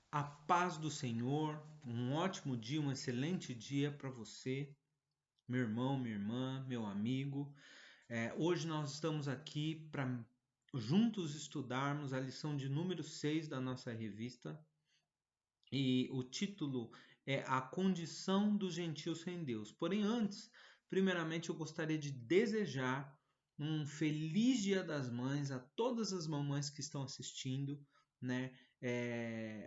A paz do Senhor, um ótimo dia, um excelente dia para você, meu irmão, minha irmã, meu amigo. Hoje nós estamos aqui para juntos estudarmos a lição de número 6 da nossa revista e o título é A Condição do Gentio Sem Deus. Porém, antes, primeiramente eu gostaria de desejar um feliz Dia das Mães a todas as mamães que estão assistindo, né?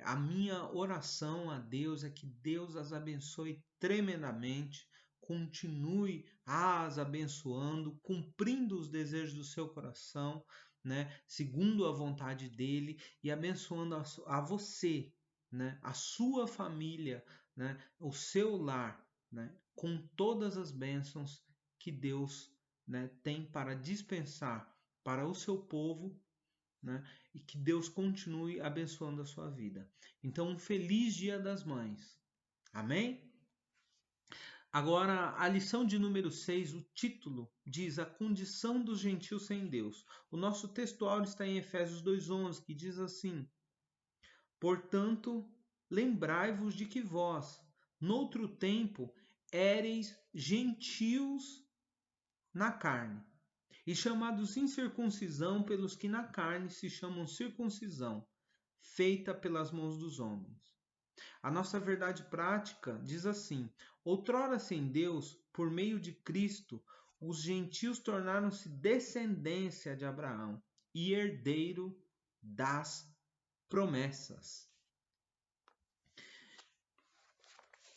A minha oração a Deus é que Deus as abençoe tremendamente, continue as abençoando, cumprindo os desejos do seu coração, né? Segundo a vontade dele e abençoando a você, né? A sua família, né? O seu lar, né? Com todas as bênçãos que Deus, né, tem para dispensar para o seu povo, né? E que Deus continue abençoando a sua vida. Então, um feliz Dia das Mães. Amém? Agora, a lição de número 6, o título diz a condição dos gentios sem Deus. O nosso textual está em Efésios 2:11, que diz assim: Portanto, lembrai-vos de que vós, noutro tempo, éreis gentios na carne, e chamados incircuncisão pelos que na carne se chamam circuncisão, feita pelas mãos dos homens. A nossa verdade prática diz assim: outrora sem Deus, por meio de Cristo, os gentios tornaram-se descendência de Abraão e herdeiro das promessas.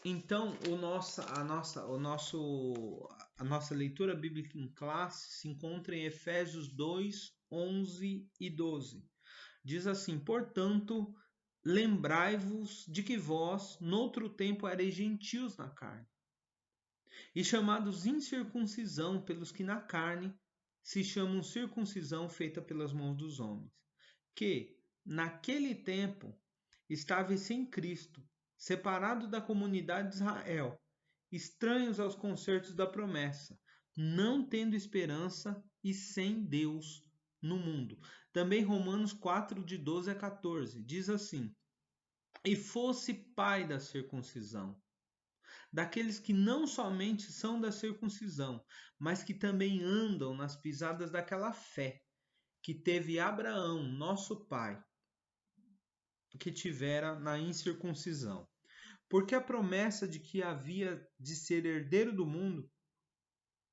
Então, a nossa leitura bíblica em classe se encontra em Efésios 2, 11 e 12. Diz assim: portanto, lembrai-vos de que vós, noutro tempo, ereis gentios na carne, e chamados incircuncisão pelos que na carne se chamam circuncisão feita pelas mãos dos homens, que, naquele tempo, estáveis sem Cristo, separados da comunidade de Israel, estranhos aos concertos da promessa, não tendo esperança e sem Deus no mundo. Também Romanos 4, de 12 a 14, diz assim: E fosse pai da circuncisão, daqueles que não somente são da circuncisão, mas que também andam nas pisadas daquela fé que teve Abraão, nosso pai, que tivera na incircuncisão. Porque a promessa de que havia de ser herdeiro do mundo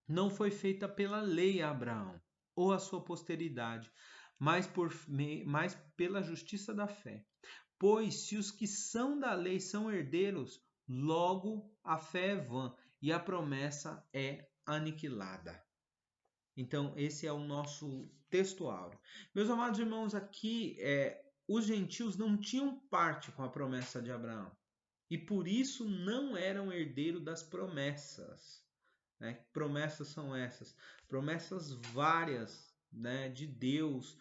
não foi feita pela lei a Abraão ou a sua posteridade, mas pela justiça da fé. Pois se os que são da lei são herdeiros, logo a fé é vã e a promessa é aniquilada. Então, esse é o nosso textuário. Meus amados irmãos, aqui os gentios não tinham parte com a promessa de Abraão e por isso não eram herdeiros das promessas. Né? Que promessas são essas? Promessas várias, né, de Deus,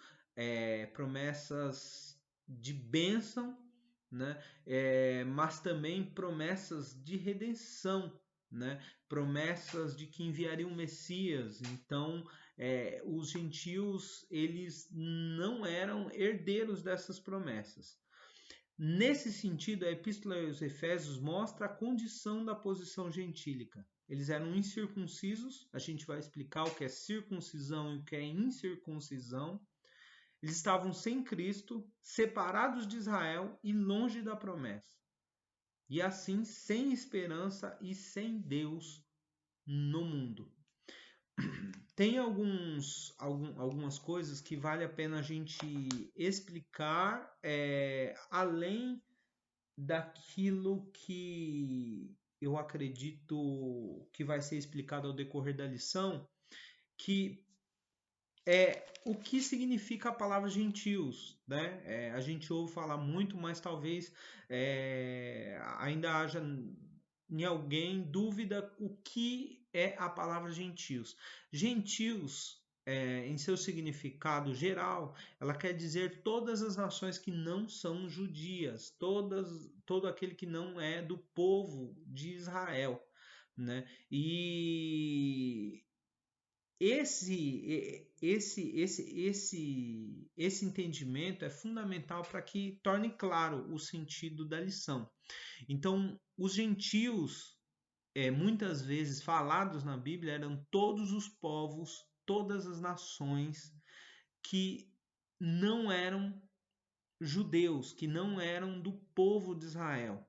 promessas de bênção, né, mas também promessas de redenção, né, promessas de que enviaria um Messias. Então, os gentios eles não eram herdeiros dessas promessas. Nesse sentido, a Epístola aos Efésios mostra a condição da posição gentílica. Eles eram incircuncisos, a gente vai explicar o que é circuncisão e o que é incircuncisão. Eles estavam sem Cristo, separados de Israel e longe da promessa. E assim, sem esperança e sem Deus no mundo. Tem algumas coisas que vale a pena a gente explicar além daquilo que eu acredito que vai ser explicado ao decorrer da lição, que é o que significa a palavra gentios, né? A gente ouve falar muito, mas talvez ainda haja em alguém dúvida o que é a palavra gentios. Gentios, em seu significado geral, ela quer dizer todas as nações que não são judias, todo aquele que não é do povo de Israel, né? esse entendimento é fundamental para que torne claro o sentido da lição. Então, os gentios, muitas vezes falados na Bíblia, eram todos os povos, todas as nações que não eram judeus, que não eram do povo de Israel.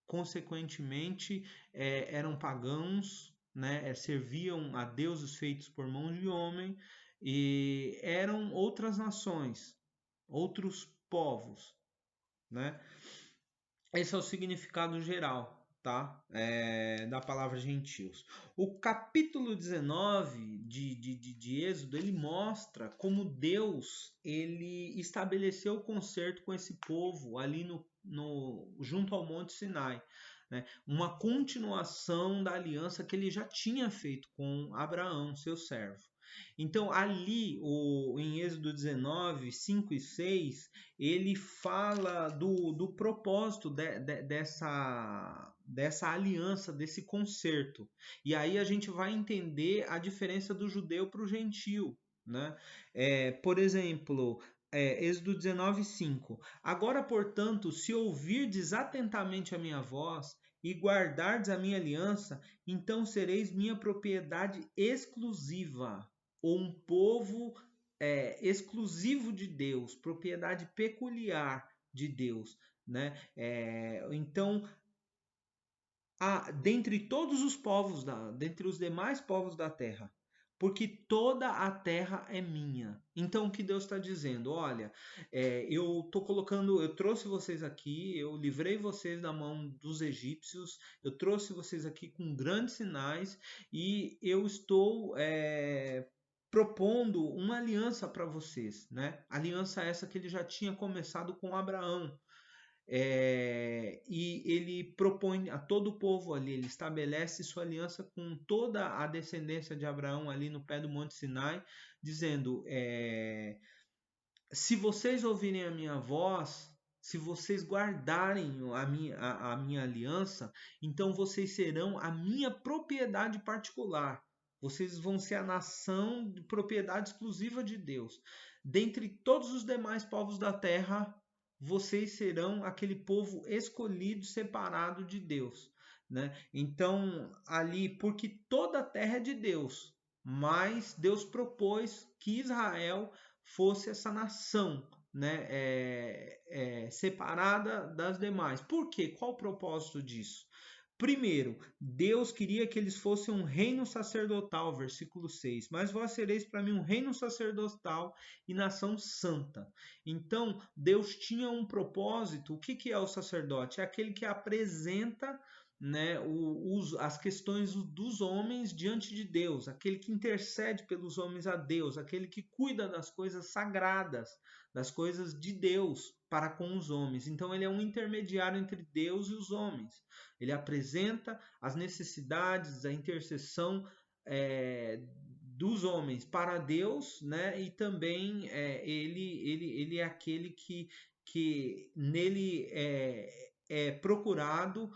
Consequentemente, eram pagãos, né? Serviam a deuses feitos por mãos de homem, e eram outras nações, outros povos, né? Esse é o significado geral, tá? Da palavra gentios. O capítulo 19 de Êxodo, ele mostra como Deus ele estabeleceu o concerto com esse povo ali junto ao Monte Sinai. Né? Uma continuação da aliança que ele já tinha feito com Abraão, seu servo. Então, ali, em Êxodo 19, 5 e 6, ele fala do propósito dessa aliança, desse concerto. E aí a gente vai entender a diferença do judeu para o gentio. Né? Por exemplo, Êxodo 19, 5. Agora, portanto, se ouvirdes atentamente a minha voz e guardardes a minha aliança, então sereis minha propriedade exclusiva, ou um povo exclusivo de Deus, propriedade peculiar de Deus, né? Então, dentre todos os povos, dentre os demais povos da terra, porque toda a terra é minha. Então, o que Deus está dizendo? Olha, eu trouxe vocês aqui, eu livrei vocês da mão dos egípcios, eu trouxe vocês aqui com grandes sinais e eu estou propondo uma aliança para vocês, né? Aliança essa que ele já tinha começado com Abraão. E ele propõe a todo o povo ali, ele estabelece sua aliança com toda a descendência de Abraão ali no pé do Monte Sinai, dizendo: se vocês ouvirem a minha voz, se vocês guardarem a minha aliança, então vocês serão a minha propriedade particular. Vocês vão ser a nação de propriedade exclusiva de Deus. Dentre todos os demais povos da terra, vocês serão aquele povo escolhido, separado de Deus. Né? Então, ali, porque toda a terra é de Deus, mas Deus propôs que Israel fosse essa nação, né, separada das demais. Por quê? Qual o propósito disso? Primeiro, Deus queria que eles fossem um reino sacerdotal, versículo 6. Mas vós sereis para mim um reino sacerdotal e nação santa. Então, Deus tinha um propósito. O que é o sacerdote? É aquele que apresenta, né, as questões dos homens diante de Deus, aquele que intercede pelos homens a Deus, aquele que cuida das coisas sagradas, das coisas de Deus para com os homens. Então ele é um intermediário entre Deus e os homens. Ele apresenta as necessidades, a intercessão dos homens para Deus, né? E também ele é aquele que nele é procurado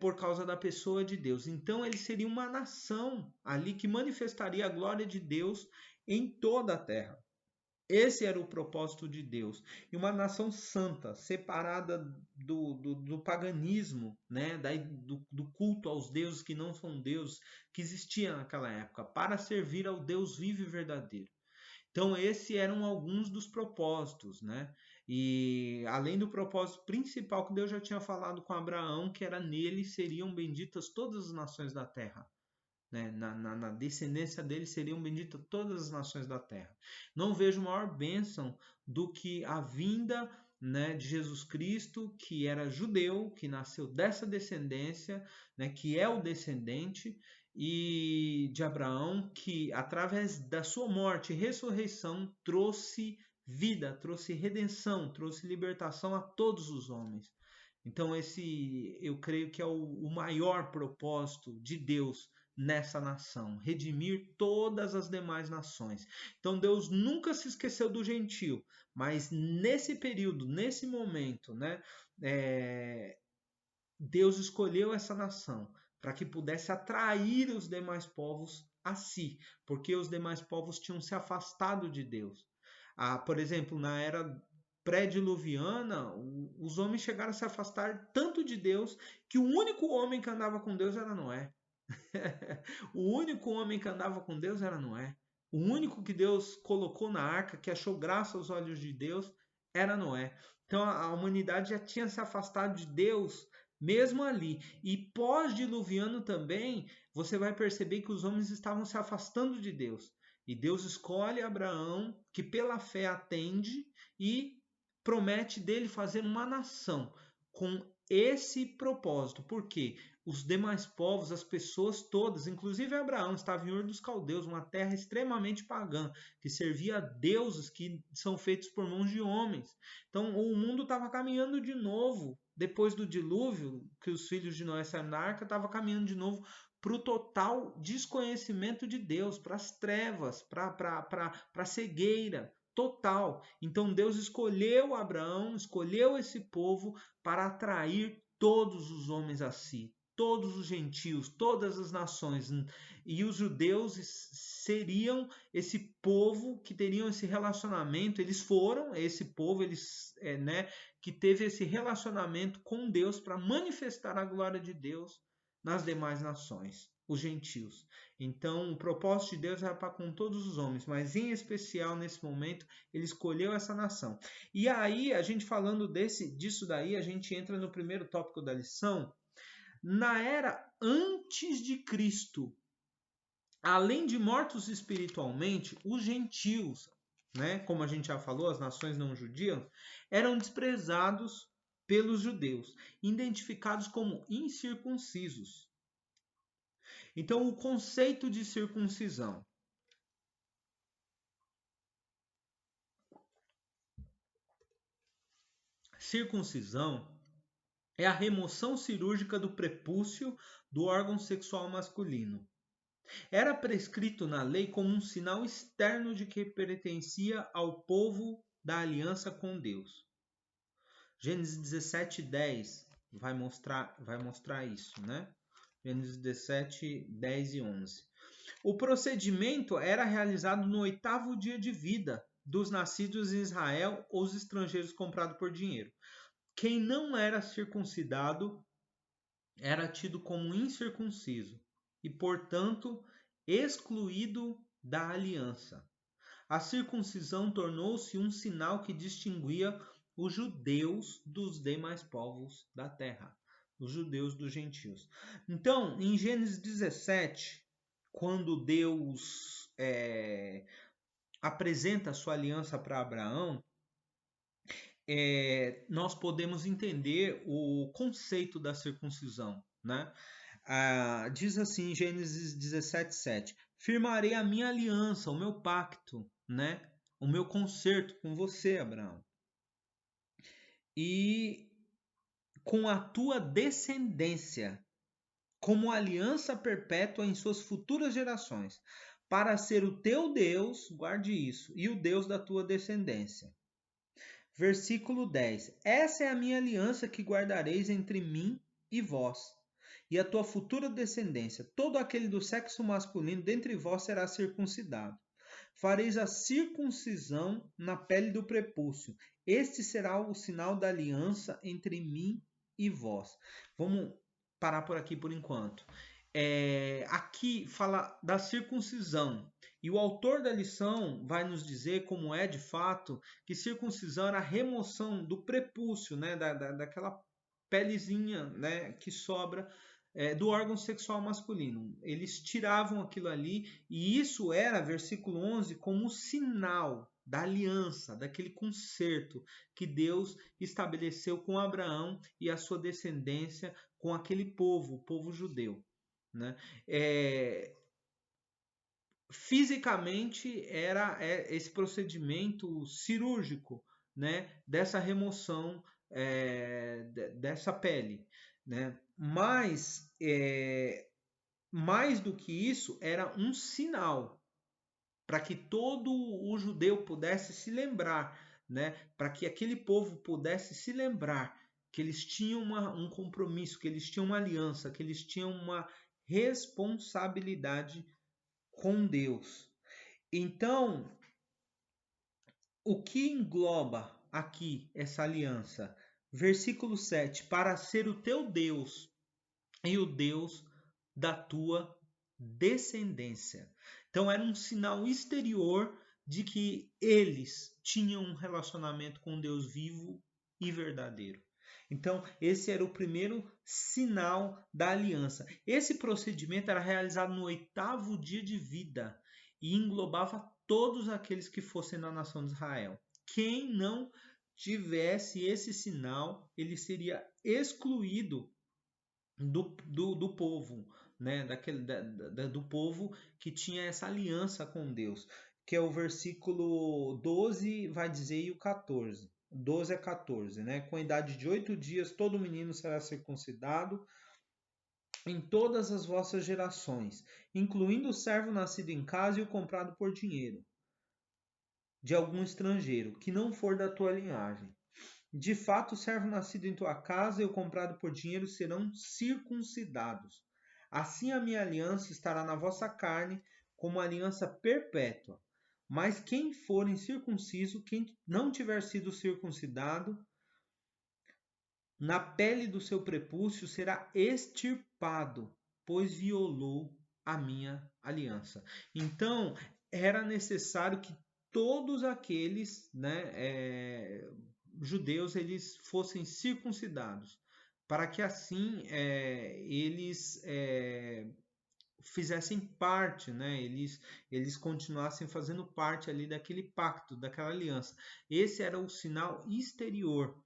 por causa da pessoa de Deus. Então ele seria uma nação ali que manifestaria a glória de Deus em toda a terra. Esse era o propósito de Deus. E uma nação santa, separada do paganismo, né? do culto aos deuses que não são deuses, que existia naquela época, para servir ao Deus vivo e verdadeiro. Então, esses eram alguns dos propósitos, né? E além do propósito principal que Deus já tinha falado com Abraão, que era nele seriam benditas todas as nações da terra. Né? Na descendência dele seriam benditas todas as nações da terra. Não vejo maior bênção do que a vinda, né, de Jesus Cristo, que era judeu, que nasceu dessa descendência, né, que é o descendente e de Abraão, que através da sua morte e ressurreição trouxe vida, trouxe redenção, trouxe libertação a todos os homens. Então esse eu creio que é o maior propósito de Deus nessa nação, redimir todas as demais nações. Então Deus nunca se esqueceu do gentio, mas nesse período, nesse momento, né, Deus escolheu essa nação para que pudesse atrair os demais povos a si, porque os demais povos tinham se afastado de Deus. Por exemplo, na era pré-diluviana, os homens chegaram a se afastar tanto de Deus que o único homem que andava com Deus era Noé. O único homem que andava com Deus era Noé. O único que Deus colocou na arca, que achou graça aos olhos de Deus, era Noé. Então a humanidade já tinha se afastado de Deus mesmo ali. E pós-diluviano também, você vai perceber que os homens estavam se afastando de Deus. E Deus escolhe Abraão, que pela fé atende e promete dele fazer uma nação com esse propósito. Por quê? Os demais povos, as pessoas todas, inclusive Abraão, estava em Ur dos Caldeus, uma terra extremamente pagã, que servia a deuses que são feitos por mãos de homens. Então o mundo estava caminhando de novo, depois do dilúvio, que os filhos de Noé saíram da arca, estava caminhando de novo para o total desconhecimento de Deus, para as trevas, para a cegueira total. Então Deus escolheu Abraão, escolheu esse povo para atrair todos os homens a si, todos os gentios, todas as nações. E os judeus seriam esse povo que teriam esse relacionamento. Eles foram esse povo, que teve esse relacionamento com Deus para manifestar a glória de Deus nas demais nações, os gentios. Então, o propósito de Deus era para com todos os homens, mas em especial nesse momento, ele escolheu essa nação. E aí, a gente falando disso daí, a gente entra no primeiro tópico da lição. Na era antes de Cristo, além de mortos espiritualmente, os gentios, como a gente já falou, as nações não judias, eram desprezados pelos judeus, identificados como incircuncisos. Então, o conceito de circuncisão. Circuncisão é a remoção cirúrgica do prepúcio do órgão sexual masculino. Era prescrito na lei como um sinal externo de que pertencia ao povo da aliança com Deus. Gênesis 17:10 vai mostrar isso, Gênesis 17, 10 e 11. O procedimento era realizado no 8º dia de vida dos nascidos em Israel ou os estrangeiros comprados por dinheiro. Quem não era circuncidado era tido como incircunciso e, portanto, excluído da aliança. A circuncisão tornou-se um sinal que distinguia os judeus dos demais povos da terra, os judeus dos gentios. Então, em Gênesis 17, quando Deus apresenta a sua aliança para Abraão, nós podemos entender o conceito da circuncisão, diz assim em Gênesis 17:7: firmarei a minha aliança, o meu pacto, o meu concerto com você, Abraão, e com a tua descendência, como aliança perpétua em suas futuras gerações, para ser o teu Deus, guarde isso, e o Deus da tua descendência. Versículo 10: essa é a minha aliança que guardareis entre mim e vós, e a tua futura descendência. Todo aquele do sexo masculino dentre vós será circuncidado. Fareis a circuncisão na pele do prepúcio. Este será o sinal da aliança entre mim e vós. Vamos parar por aqui por enquanto. Aqui fala da circuncisão. E o autor da lição vai nos dizer como é de fato que circuncisão era a remoção do prepúcio, daquela pelezinha, que sobra do órgão sexual masculino. Eles tiravam aquilo ali e isso era, versículo 11, como sinal da aliança, daquele concerto que Deus estabeleceu com Abraão e a sua descendência, com aquele povo, o povo judeu. Fisicamente era esse procedimento cirúrgico, dessa remoção dessa pele, mas mais do que isso, era um sinal para que todo o judeu pudesse se lembrar, para que aquele povo pudesse se lembrar que eles tinham um compromisso, que eles tinham uma aliança, que eles tinham uma responsabilidade com Deus. Então, o que engloba aqui essa aliança? Versículo 7: para ser o teu Deus e o Deus da tua descendência. Então era um sinal exterior de que eles tinham um relacionamento com Deus vivo e verdadeiro. Então, esse era o primeiro sinal da aliança. Esse procedimento era realizado no 8º dia de vida e englobava todos aqueles que fossem da nação de Israel. Quem não tivesse esse sinal, ele seria excluído do povo, né? Do povo que tinha essa aliança com Deus, que é o versículo 12, vai dizer, e o 14. 12 a 14, né? Com a idade de 8 dias, todo menino será circuncidado em todas as vossas gerações, incluindo o servo nascido em casa e o comprado por dinheiro, de algum estrangeiro, que não for da tua linhagem. De fato, o servo nascido em tua casa e o comprado por dinheiro serão circuncidados. Assim a minha aliança estará na vossa carne como aliança perpétua. Mas quem for incircunciso, quem não tiver sido circuncidado, na pele do seu prepúcio será extirpado, pois violou a minha aliança. Então, era necessário que todos aqueles, judeus, eles fossem circuncidados, para que assim eles fizessem parte, né? Eles continuassem fazendo parte ali daquele pacto, daquela aliança. Esse era o sinal exterior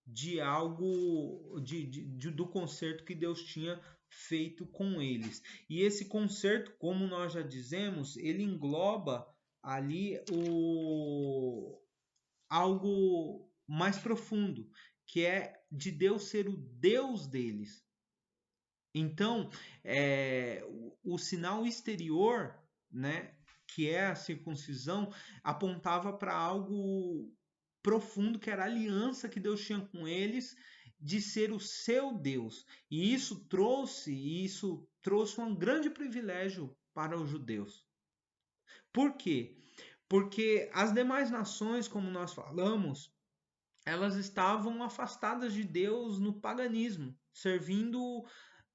de algo, do concerto que Deus tinha feito com eles. E esse concerto, como nós já dizemos, ele engloba ali algo mais profundo, que é de Deus ser o Deus deles. Então, o sinal exterior, né, que é a circuncisão, apontava para algo profundo, que era a aliança que Deus tinha com eles de ser o seu Deus. E isso trouxe um grande privilégio para os judeus. Por quê? Porque as demais nações, como nós falamos, elas estavam afastadas de Deus no paganismo, servindo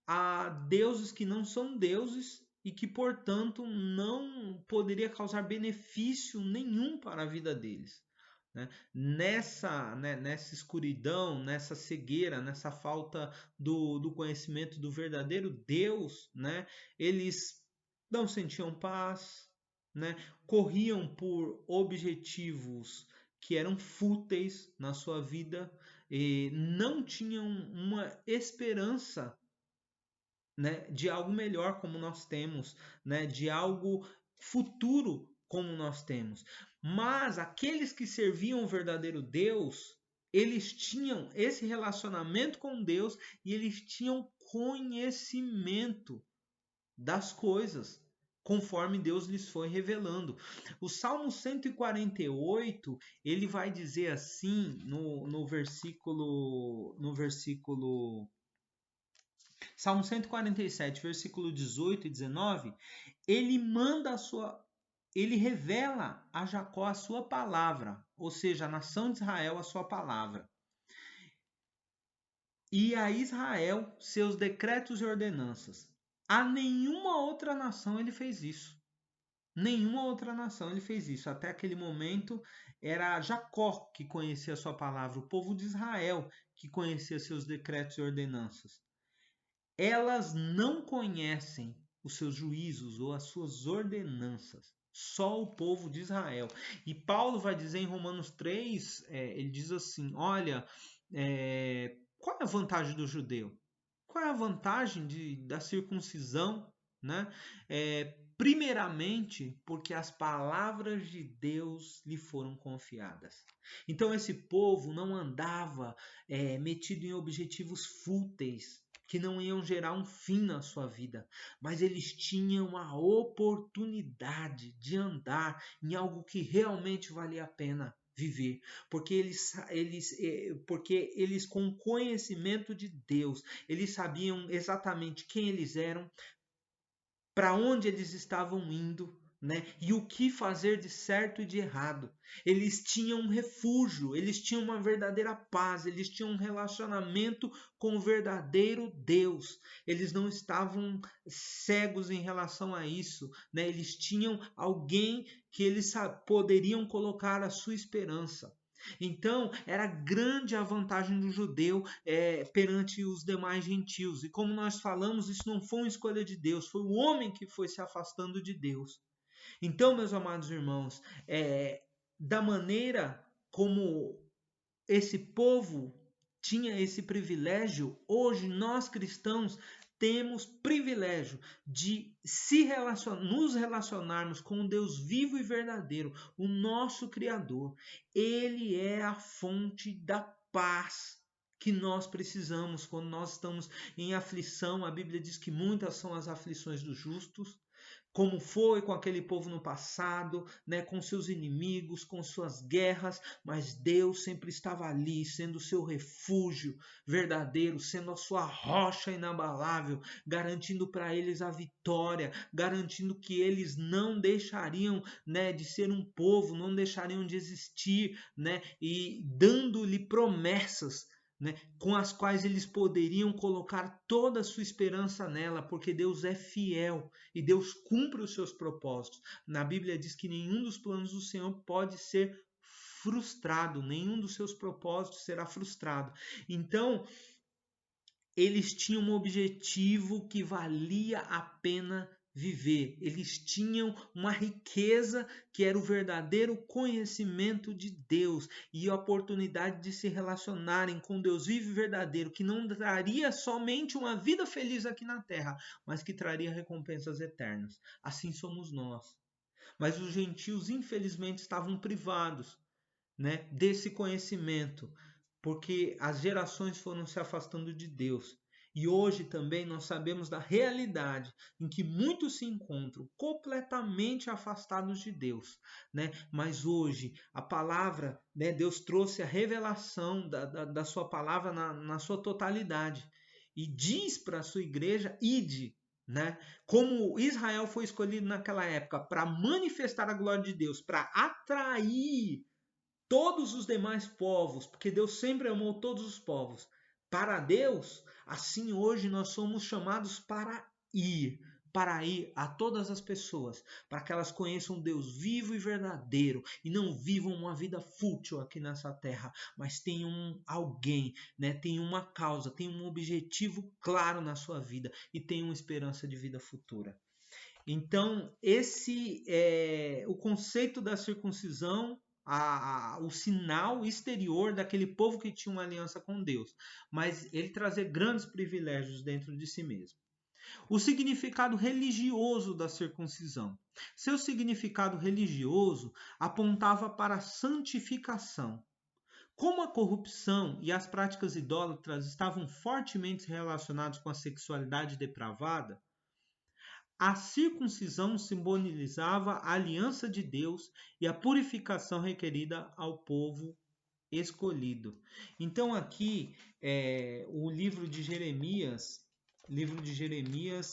a deuses que não são deuses e que, portanto, não poderia causar benefício nenhum para a vida deles. Né? Nessa escuridão, nessa cegueira, nessa falta do conhecimento do verdadeiro Deus, né? Eles não sentiam paz, né? Corriam por objetivos que eram fúteis na sua vida e não tinham uma esperança, né, de algo melhor como nós temos, né, de algo futuro como nós temos. Mas aqueles que serviam o verdadeiro Deus, eles tinham esse relacionamento com Deus e eles tinham conhecimento das coisas, conforme Deus lhes foi revelando. O Salmo 148, ele vai dizer assim no versículo Salmo 147, versículo 18 e 19, ele revela a Jacó a sua palavra, ou seja, a nação de Israel a sua palavra. E a Israel seus decretos e ordenanças. A nenhuma outra nação ele fez isso. Nenhuma outra nação ele fez isso. Até aquele momento era Jacó que conhecia a sua palavra, o povo de Israel que conhecia seus decretos e ordenanças. Elas não conhecem os seus juízos ou as suas ordenanças. Só o povo de Israel. E Paulo vai dizer em Romanos 3, ele diz assim, olha, qual é a vantagem do judeu? Qual é a vantagem da circuncisão? Né? Primeiramente, porque as palavras de Deus lhe foram confiadas. Então esse povo não andava metido em objetivos fúteis, que não iam gerar um fim na sua vida, mas eles tinham a oportunidade de andar em algo que realmente valia a pena viver, porque eles com conhecimento de Deus, eles sabiam exatamente quem eles eram, para onde eles estavam indo, né? E o que fazer de certo e de errado. Eles tinham um refúgio, eles tinham uma verdadeira paz, eles tinham um relacionamento com o verdadeiro Deus. Eles não estavam cegos em relação a isso, né? Eles tinham alguém que eles poderiam colocar a sua esperança. Então, era grande a vantagem do judeu perante os demais gentios. E como nós falamos, isso não foi uma escolha de Deus, foi o homem que foi se afastando de Deus. Então, meus amados irmãos, da maneira como esse povo tinha esse privilégio, hoje nós cristãos temos privilégio de nos relacionarmos com o Deus vivo e verdadeiro, o nosso Criador. Ele é a fonte da paz que nós precisamos quando nós estamos em aflição. A Bíblia diz que muitas são as aflições dos justos, como foi com aquele povo no passado, né, com seus inimigos, com suas guerras, mas Deus sempre estava ali, sendo o seu refúgio verdadeiro, sendo a sua rocha inabalável, garantindo para eles a vitória, garantindo que eles não deixariam, né, de ser um povo, não deixariam de existir, né, e dando-lhe promessas, né, com as quais eles poderiam colocar toda a sua esperança nela, porque Deus é fiel e Deus cumpre os seus propósitos. Na Bíblia diz que nenhum dos planos do Senhor pode ser frustrado, nenhum dos seus propósitos será frustrado. Então, eles tinham um objetivo que valia a pena viver. Eles tinham uma riqueza que era o verdadeiro conhecimento de Deus e a oportunidade de se relacionarem com Deus vivo e verdadeiro, que não traria somente uma vida feliz aqui na terra, mas que traria recompensas eternas. Assim somos nós. Mas os gentios, infelizmente, estavam privados, né, desse conhecimento, porque as gerações foram se afastando de Deus. E hoje também nós sabemos da realidade em que muitos se encontram completamente afastados de Deus, né? Mas hoje a palavra, né, Deus trouxe a revelação da sua palavra na sua totalidade e diz para a sua igreja: ide, né? Como Israel foi escolhido naquela época para manifestar a glória de Deus, para atrair todos os demais povos, porque Deus sempre amou todos os povos, para Deus, assim hoje nós somos chamados para ir a todas as pessoas, para que elas conheçam Deus vivo e verdadeiro e não vivam uma vida fútil aqui nessa terra, mas tenham alguém, né? Tenham uma causa, tenham um objetivo claro na sua vida e tenham uma esperança de vida futura. Então, esse é o conceito da circuncisão, o sinal exterior daquele povo que tinha uma aliança com Deus, mas ele trazer grandes privilégios dentro de si mesmo. O significado religioso da circuncisão. Seu significado religioso apontava para a santificação. Como a corrupção e as práticas idólatras estavam fortemente relacionados com a sexualidade depravada, a circuncisão simbolizava a aliança de Deus e a purificação requerida ao povo escolhido. Então aqui o livro de Jeremias,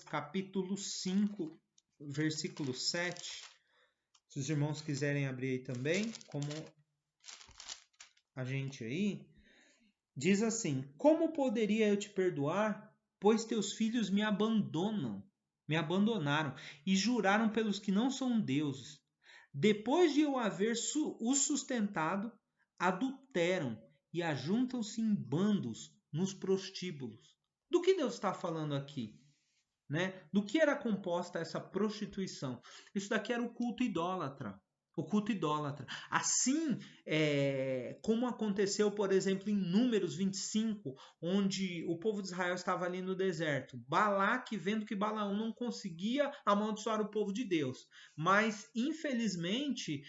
capítulo 5, versículo 7. Se os irmãos quiserem abrir aí também, como a gente aí, diz assim: como poderia eu te perdoar, pois teus filhos me abandonaram e juraram pelos que não são deuses. Depois de eu haver os sustentado, adulteram e ajuntam-se em bandos nos prostíbulos. Do que Deus está falando aqui? Né? Do que era composta essa prostituição? Isso daqui era o culto idólatra. O culto idólatra. Assim como aconteceu, por exemplo, em Números 25, onde o povo de Israel estava ali no deserto. Balaque, vendo que Balaão não conseguia amaldiçoar o povo de Deus. Mas, infelizmente,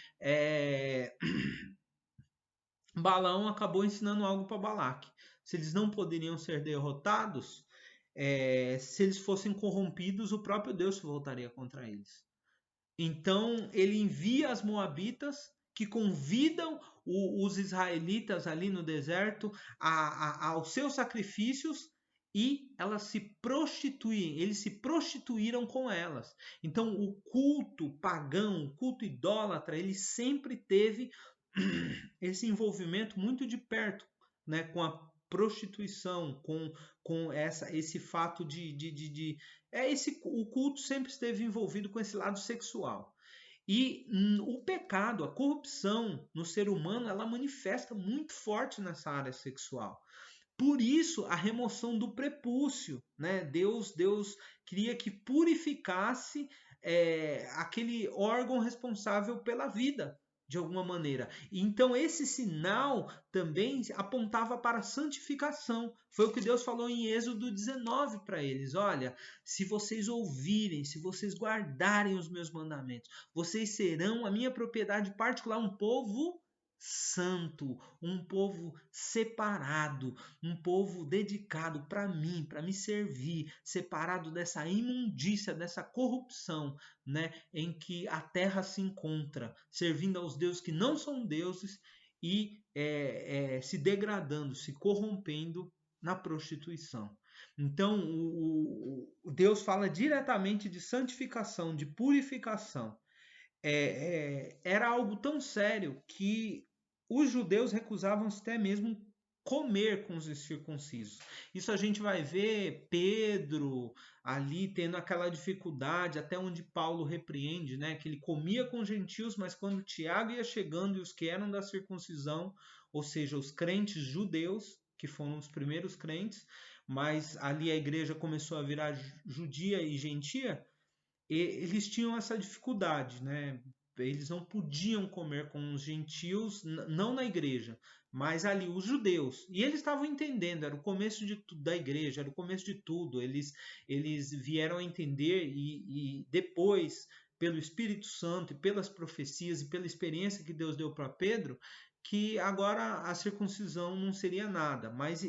Balaão acabou ensinando algo para Balaque. Se eles não poderiam ser derrotados, se eles fossem corrompidos, o próprio Deus se voltaria contra eles. Então ele envia as moabitas que convidam os israelitas ali no deserto aos seus sacrifícios e elas se prostituem, eles se prostituíram com elas. Então o culto pagão, o culto idólatra, ele sempre teve esse envolvimento muito de perto, né, com a prostituição, com esse fato o culto sempre esteve envolvido com esse lado sexual. E o pecado, a corrupção no ser humano, ela manifesta muito forte nessa área sexual. Por isso, a remoção do prepúcio, né? Deus queria que purificasse aquele órgão responsável pela vida, de alguma maneira. Então, esse sinal também apontava para a santificação. Foi o que Deus falou em Êxodo 19 para eles. Olha, se vocês ouvirem, se vocês guardarem os meus mandamentos, vocês serão a minha propriedade particular, um povo santo, um povo separado, um povo dedicado para mim, para me servir, separado dessa imundícia, dessa corrupção, né, em que a terra se encontra, servindo aos deuses que não são deuses e se degradando, se corrompendo na prostituição. Então, o Deus fala diretamente de santificação, de purificação. Era algo tão sério que os judeus recusavam até mesmo comer com os incircuncisos. Isso a gente vai ver Pedro ali tendo aquela dificuldade, até onde Paulo repreende, né? Que ele comia com gentios, mas quando Tiago ia chegando e os que eram da circuncisão, ou seja, os crentes judeus, que foram os primeiros crentes, mas ali a igreja começou a virar judia e gentia, eles tinham essa dificuldade, né? Eles não podiam comer com os gentios, não na igreja, mas ali os judeus. E eles estavam entendendo, era o começo da igreja, era o começo de tudo. Eles vieram a entender e depois, pelo Espírito Santo e pelas profecias e pela experiência que Deus deu para Pedro, que agora a circuncisão não seria nada, mas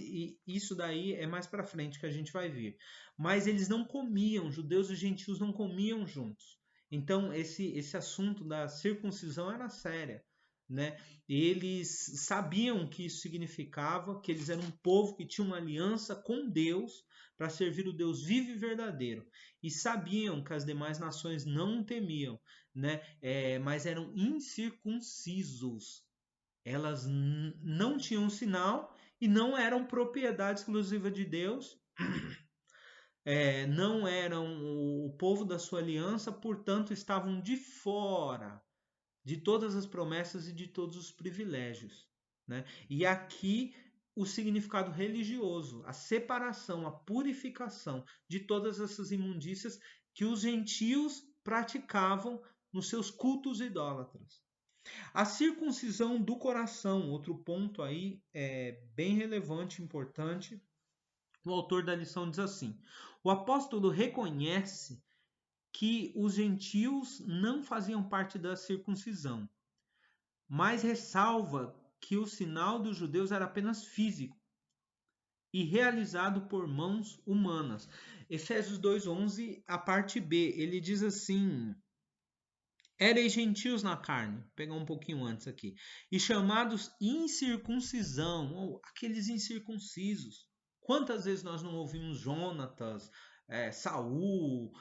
isso daí é mais para frente que a gente vai ver. Mas eles não comiam, judeus e gentios não comiam juntos. Então esse assunto da circuncisão era séria, né? Eles sabiam o que isso significava, que eles eram um povo que tinha uma aliança com Deus para servir o Deus vivo e verdadeiro, e sabiam que as demais nações não temiam, né? Mas eram incircuncisos. Elas não tinham sinal e não eram propriedade exclusiva de Deus, não eram o povo da sua aliança, portanto estavam de fora de todas as promessas e de todos os privilégios, né? E aqui o significado religioso, a separação, a purificação de todas essas imundícias que os gentios praticavam nos seus cultos idólatras. A circuncisão do coração, outro ponto aí bem relevante, importante. O autor da lição diz assim: o apóstolo reconhece que os gentios não faziam parte da circuncisão, mas ressalva que o sinal dos judeus era apenas físico e realizado por mãos humanas. Efésios 2:11, a parte B, ele diz assim: ereis gentios na carne, vou pegar um pouquinho antes aqui, e chamados incircuncisão, ou aqueles incircuncisos. Quantas vezes nós não ouvimos Jonatas, Saul,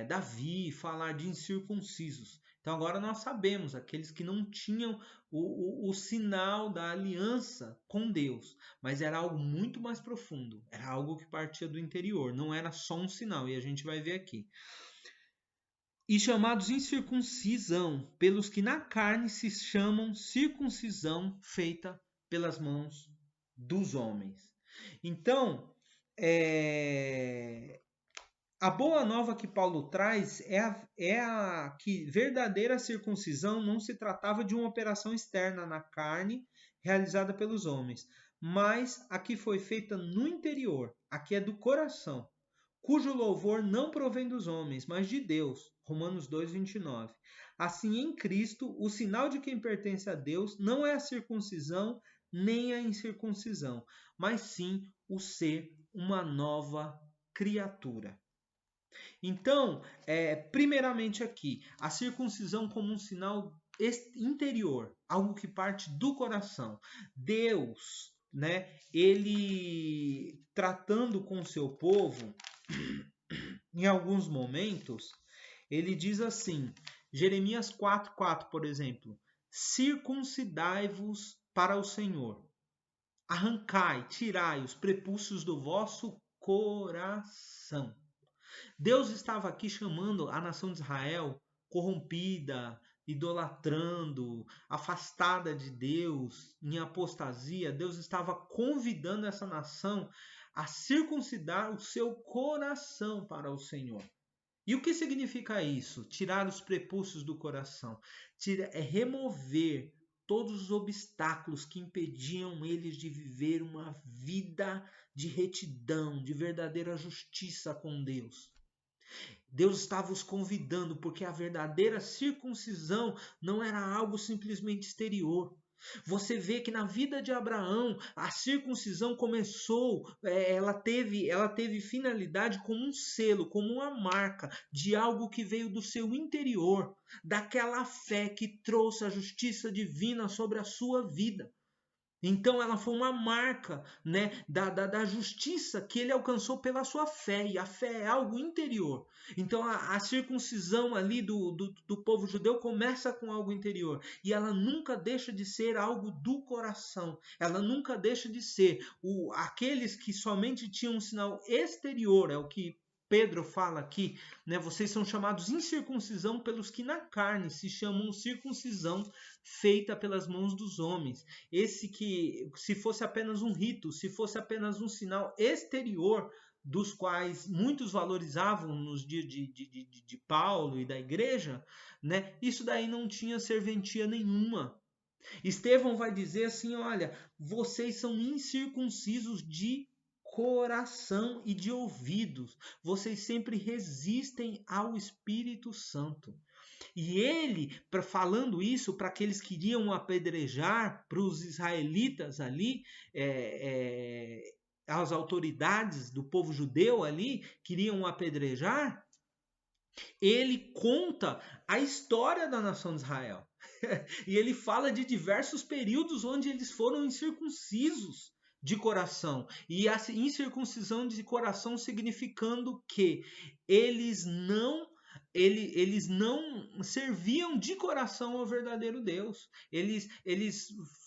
Davi falar de incircuncisos? Então agora nós sabemos, aqueles que não tinham o sinal da aliança com Deus, mas era algo muito mais profundo, era algo que partia do interior, não era só um sinal, e a gente vai ver aqui. E chamados incircuncisão, pelos que na carne se chamam circuncisão feita pelas mãos dos homens. Então, a boa nova que Paulo traz é a que verdadeira circuncisão não se tratava de uma operação externa na carne realizada pelos homens, mas a que foi feita no interior, a que é do coração, cujo louvor não provém dos homens, mas de Deus. Romanos 2:29. Assim, em Cristo, o sinal de quem pertence a Deus não é a circuncisão nem a incircuncisão, mas sim o ser uma nova criatura. Então, primeiramente aqui, a circuncisão como um sinal interior, algo que parte do coração. Deus, né, ele tratando com o seu povo, em alguns momentos, ele diz assim, Jeremias 4:4, por exemplo, circuncidai-vos para o Senhor, arrancai, tirai os prepúcios do vosso coração. Deus estava aqui chamando a nação de Israel corrompida, idolatrando, afastada de Deus, em apostasia. Deus estava convidando essa nação a circuncidar o seu coração para o Senhor. E o que significa isso? Tirar os prepúcios do coração. É remover todos os obstáculos que impediam eles de viver uma vida de retidão, de verdadeira justiça com Deus. Deus estava os convidando, porque a verdadeira circuncisão não era algo simplesmente exterior. Você vê que na vida de Abraão, a circuncisão começou, ela teve finalidade como um selo, como uma marca de algo que veio do seu interior, daquela fé que trouxe a justiça divina sobre a sua vida. Então ela foi uma marca, né, da justiça que ele alcançou pela sua fé, e a fé é algo interior. Então a circuncisão ali do povo judeu começa com algo interior, e ela nunca deixa de ser algo do coração, ela nunca deixa de ser aqueles que somente tinham um sinal exterior, é o que Pedro fala aqui, né? Vocês são chamados incircuncisão pelos que na carne se chamam circuncisão feita pelas mãos dos homens. Esse que, se fosse apenas um rito, se fosse apenas um sinal exterior, dos quais muitos valorizavam nos dias de Paulo e da igreja, né? Isso daí não tinha serventia nenhuma. Estevão vai dizer assim, olha, vocês são incircuncisos de coração e de ouvidos. Vocês sempre resistem ao Espírito Santo. E ele, falando isso para aqueles que queriam apedrejar, para os israelitas ali, as autoridades do povo judeu ali, queriam apedrejar, ele conta a história da nação de Israel. E ele fala de diversos períodos onde eles foram incircuncisos de coração. E a incircuncisão de coração significando que eles não serviam de coração ao verdadeiro Deus. Eles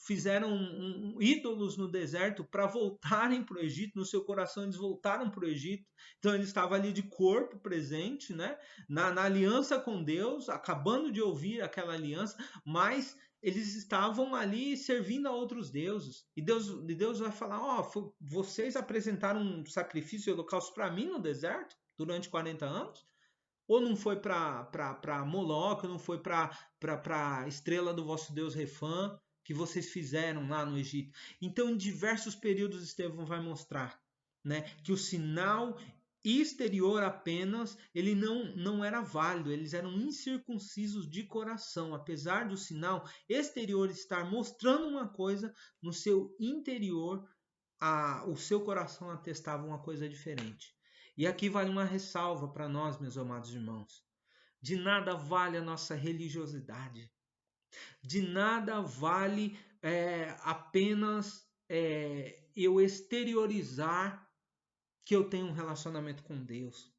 fizeram ídolos no deserto para voltarem para o Egito. No seu coração eles voltaram para o Egito. Então ele estava ali de corpo presente, né? na aliança com Deus, acabando de ouvir aquela aliança, mas eles estavam ali servindo a outros deuses. E Deus vai falar, vocês apresentaram um sacrifício e holocausto para mim no deserto durante 40 anos? Ou não foi para Moloque, não foi para a estrela do vosso Deus Refã, que vocês fizeram lá no Egito? Então, em diversos períodos, Estevão vai mostrar, né, que o sinal exterior apenas, ele não era válido, eles eram incircuncisos de coração, apesar do sinal exterior estar mostrando uma coisa, no seu interior, o seu coração atestava uma coisa diferente. E aqui vale uma ressalva para nós, meus amados irmãos. De nada vale a nossa religiosidade. De nada vale apenas eu exteriorizar que eu tenho um relacionamento com Deus.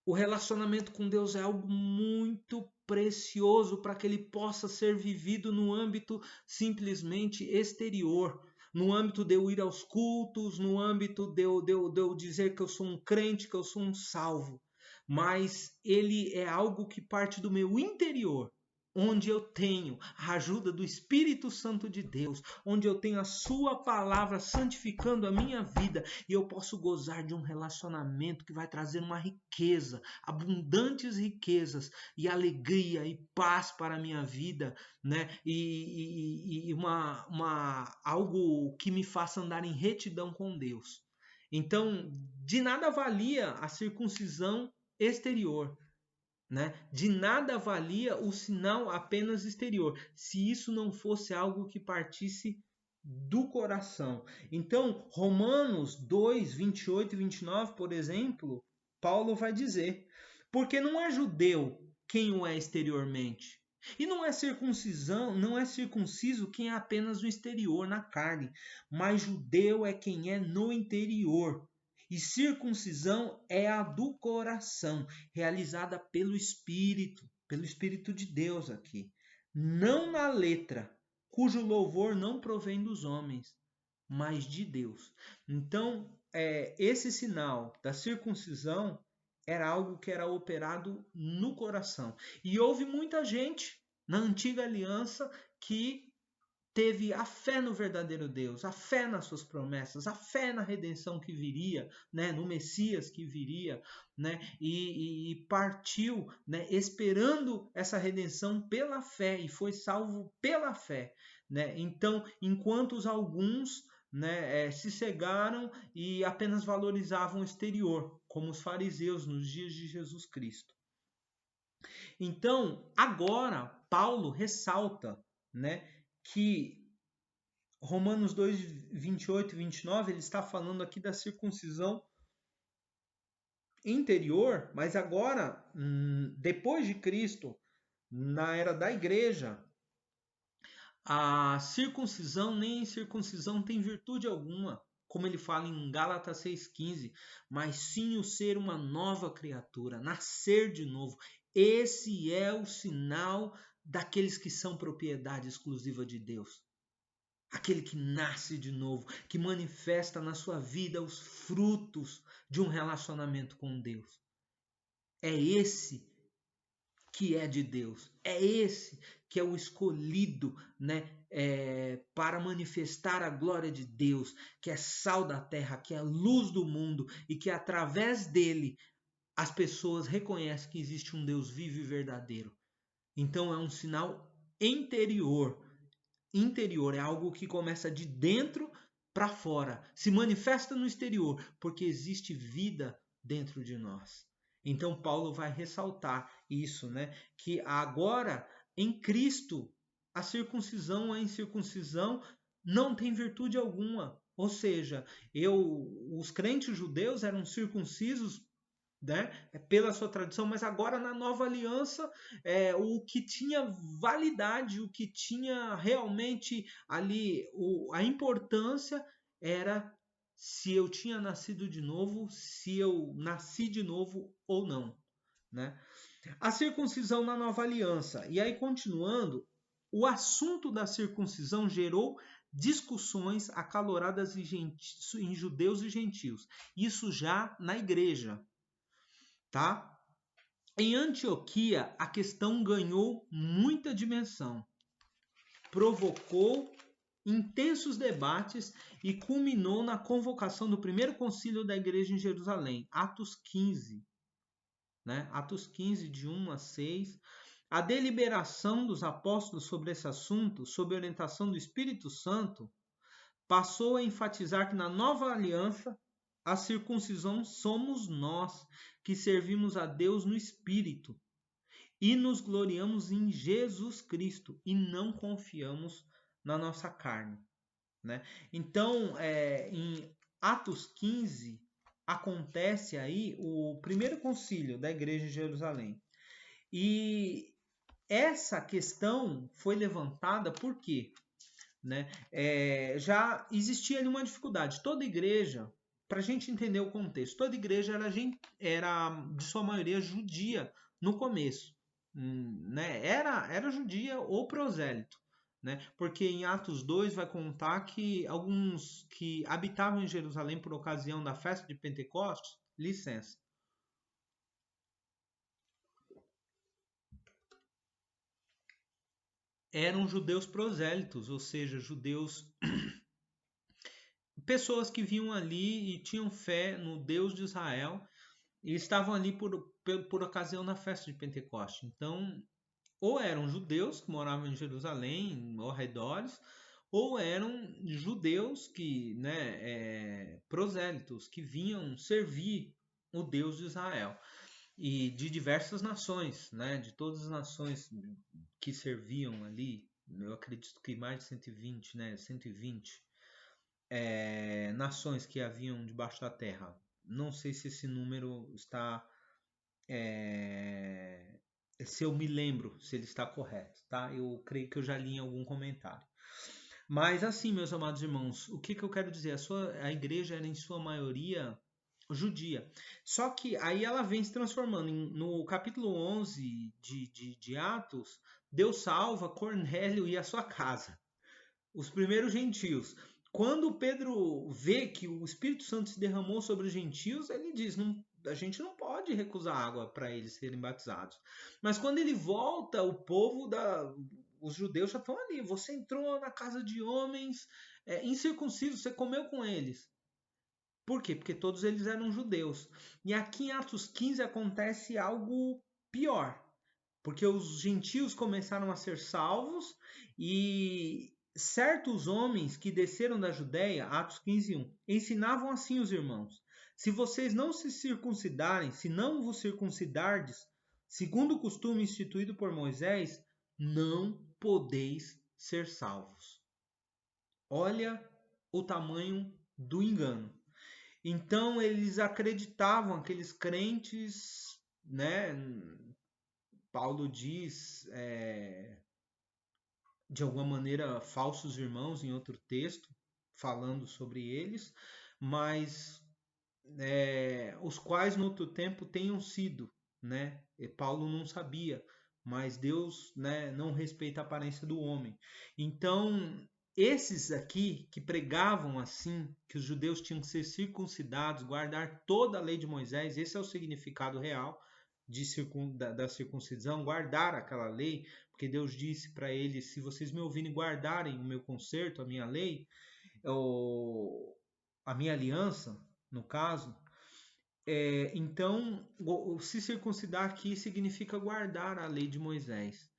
O relacionamento com Deus é algo muito precioso para que ele possa ser vivido no âmbito simplesmente exterior. No âmbito de eu ir aos cultos, no âmbito de eu dizer que eu sou um crente, que eu sou um salvo. Mas ele é algo que parte do meu interior, onde eu tenho a ajuda do Espírito Santo de Deus, onde eu tenho a sua palavra santificando a minha vida, e eu posso gozar de um relacionamento que vai trazer uma riqueza, abundantes riquezas e alegria e paz para a minha vida, né? E algo que me faça andar em retidão com Deus. Então, de nada valia a circuncisão exterior, né? De nada valia o sinal apenas exterior, se isso não fosse algo que partisse do coração. Então, Romanos 2, 28 e 29, por exemplo, Paulo vai dizer, porque não é judeu quem o é exteriormente, E não é circuncisão, não é circunciso quem é apenas no exterior, na carne, mas judeu é quem é no interior. E circuncisão é a do coração, realizada pelo Espírito de Deus aqui, não na letra, cujo louvor não provém dos homens, mas de Deus. Então, esse sinal da circuncisão era algo que era operado no coração. E houve muita gente na antiga aliança que teve a fé no verdadeiro Deus, a fé nas suas promessas, a fé na redenção que viria, né, no Messias que viria, né, e partiu, né, esperando essa redenção pela fé e foi salvo pela fé, né? Então, enquanto os alguns, né, se cegaram e apenas valorizavam o exterior, como os fariseus nos dias de Jesus Cristo. Então, agora Paulo ressalta, né, que Romanos 2, 28 e 29, ele está falando aqui da circuncisão interior, mas agora, depois de Cristo, na era da igreja, a circuncisão nem circuncisão tem virtude alguma, como ele fala em Gálatas 6,15, mas sim o ser uma nova criatura, nascer de novo. Esse é o sinal daqueles que são propriedade exclusiva de Deus. Aquele que nasce de novo, que manifesta na sua vida os frutos de um relacionamento com Deus. É esse que é de Deus. É esse que é o escolhido, né, para manifestar a glória de Deus, que é sal da terra, que é luz do mundo e que através dele as pessoas reconhecem que existe um Deus vivo e verdadeiro. Então é um sinal interior. Interior é algo que começa de dentro para fora, se manifesta no exterior, porque existe vida dentro de nós. Então Paulo vai ressaltar isso, né? Que agora em Cristo a circuncisão, a incircuncisão não tem virtude alguma. Ou seja, os crentes judeus eram circuncisos, né, pela sua tradição, mas agora na nova aliança, o que tinha validade, o que tinha realmente ali a importância era se eu tinha nascido de novo, se eu nasci de novo ou não, né? A circuncisão na nova aliança. E aí, continuando, o assunto da circuncisão gerou discussões acaloradas em judeus e gentios. Isso já na igreja, tá? Em Antioquia, a questão ganhou muita dimensão, provocou intensos debates e culminou na convocação do primeiro concílio da igreja em Jerusalém, Atos 15, né? Atos 15, de 1 a 6. A deliberação dos apóstolos sobre esse assunto, sob orientação do Espírito Santo, passou a enfatizar que na nova aliança a circuncisão somos nós, que servimos a Deus no Espírito e nos gloriamos em Jesus Cristo e não confiamos na nossa carne, né? Então, em Atos 15, acontece aí o primeiro concílio da igreja de Jerusalém. E essa questão foi levantada por quê? Né? Já existia ali uma dificuldade. Toda igreja, para a gente entender o contexto, toda igreja era de sua maioria judia no começo, né? Era judia ou prosélito, né? Porque em Atos 2 vai contar que alguns que habitavam em Jerusalém por ocasião da festa de Pentecostes, licença, eram judeus prosélitos, ou seja, judeus, pessoas que vinham ali e tinham fé no Deus de Israel e estavam ali por ocasião da festa de Pentecoste. Então, ou eram judeus que moravam em Jerusalém, ao redores, ou eram judeus que, né, prosélitos, que vinham servir o Deus de Israel. E de diversas nações, né, de todas as nações que serviam ali, eu acredito que mais de 120, né, 120 nações que haviam debaixo da terra. Não sei se esse número está se eu me lembro se ele está correto, tá? Eu creio que eu já li em algum comentário. Mas assim, meus amados irmãos, o que, que eu quero dizer? A igreja era em sua maioria judia. Só que aí ela vem se transformando. No capítulo 11 de Atos, Deus salva Cornélio e a sua casa, os primeiros gentios. Quando Pedro vê que o Espírito Santo se derramou sobre os gentios, ele diz: não, a gente não pode recusar água para eles serem batizados. Mas quando ele volta, o povo os judeus já estão ali. Você entrou na casa de homens incircuncisos, você comeu com eles. Por quê? Porque todos eles eram judeus. E aqui em Atos 15 acontece algo pior. Porque os gentios começaram a ser salvos e certos homens que desceram da Judéia, Atos 15:1, ensinavam assim os irmãos: se vocês não se circuncidarem, se não vos circuncidardes, segundo o costume instituído por Moisés, não podeis ser salvos. Olha o tamanho do engano. Então eles acreditavam, aqueles crentes, né? Paulo diz, de alguma maneira, falsos irmãos em outro texto, falando sobre eles, mas os quais no outro tempo tenham sido, né? E Paulo não sabia, mas Deus, né, não respeita a aparência do homem. Então, esses aqui que pregavam assim, que os judeus tinham que ser circuncidados, guardar toda a lei de Moisés, esse é o significado real da circuncisão, guardar aquela lei, porque Deus disse para eles: se vocês me ouvirem guardarem o meu concerto, a minha lei, a minha aliança, no caso, então, se circuncidar aqui significa guardar a lei de Moisés.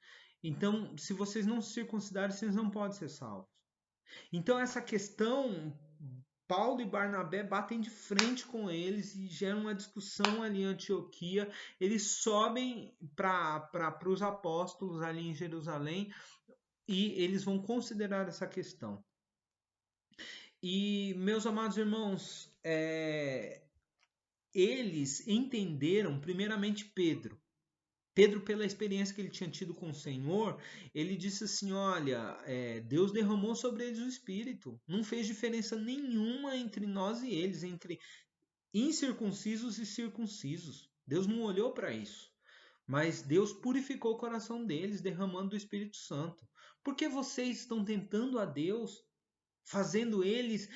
Então, se vocês não se circuncidarem, vocês não podem ser salvos. Então, essa questão, Paulo e Barnabé batem de frente com eles e geram uma discussão ali em Antioquia. Eles sobem para os apóstolos ali em Jerusalém e eles vão considerar essa questão. E, meus amados irmãos, eles entenderam, primeiramente Pedro. Pedro, pela experiência que ele tinha tido com o Senhor, ele disse assim: olha, Deus derramou sobre eles o Espírito. Não fez diferença nenhuma entre nós e eles, entre incircuncisos e circuncisos. Deus não olhou para isso. Mas Deus purificou o coração deles, derramando o Espírito Santo. Por que vocês estão tentando a Deus, fazendo eles,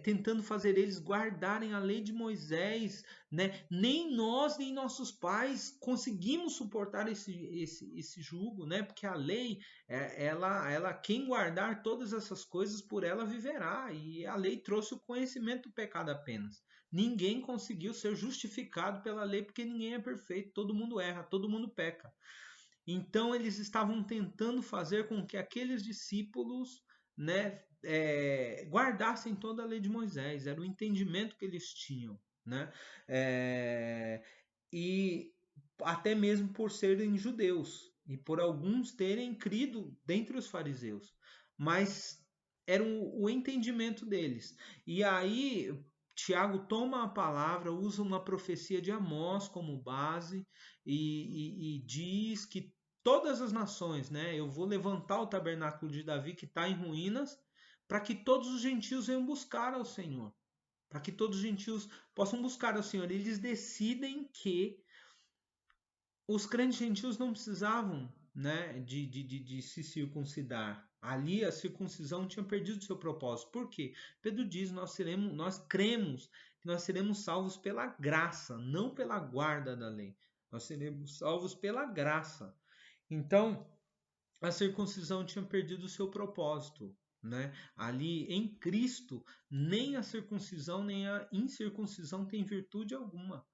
tentando fazer eles guardarem a lei de Moisés, né? Nem nós, nem nossos pais conseguimos suportar esse jugo, né? Porque a lei, quem guardar todas essas coisas, por ela viverá. E a lei trouxe o conhecimento do pecado apenas. Ninguém conseguiu ser justificado pela lei, porque ninguém é perfeito, todo mundo erra, todo mundo peca. Então eles estavam tentando fazer com que aqueles discípulos, né, guardassem toda a lei de Moisés, era o entendimento que eles tinham, né? E até mesmo por serem judeus e por alguns terem crido dentre os fariseus, mas era o entendimento deles. E aí Tiago toma a palavra, usa uma profecia de Amós como base e diz que todas as nações, né, eu vou levantar o tabernáculo de Davi que está em ruínas, para que todos os gentios venham buscar ao Senhor, para que todos os gentios possam buscar ao Senhor. Eles decidem que os crentes gentios não precisavam, né, de se circuncidar. Ali a circuncisão tinha perdido seu propósito. Por quê? Pedro diz: nós cremos que nós seremos salvos pela graça, não pela guarda da lei. Nós seremos salvos pela graça. Então, a circuncisão tinha perdido o seu propósito, né? Ali em Cristo, nem a circuncisão nem a incircuncisão tem virtude alguma.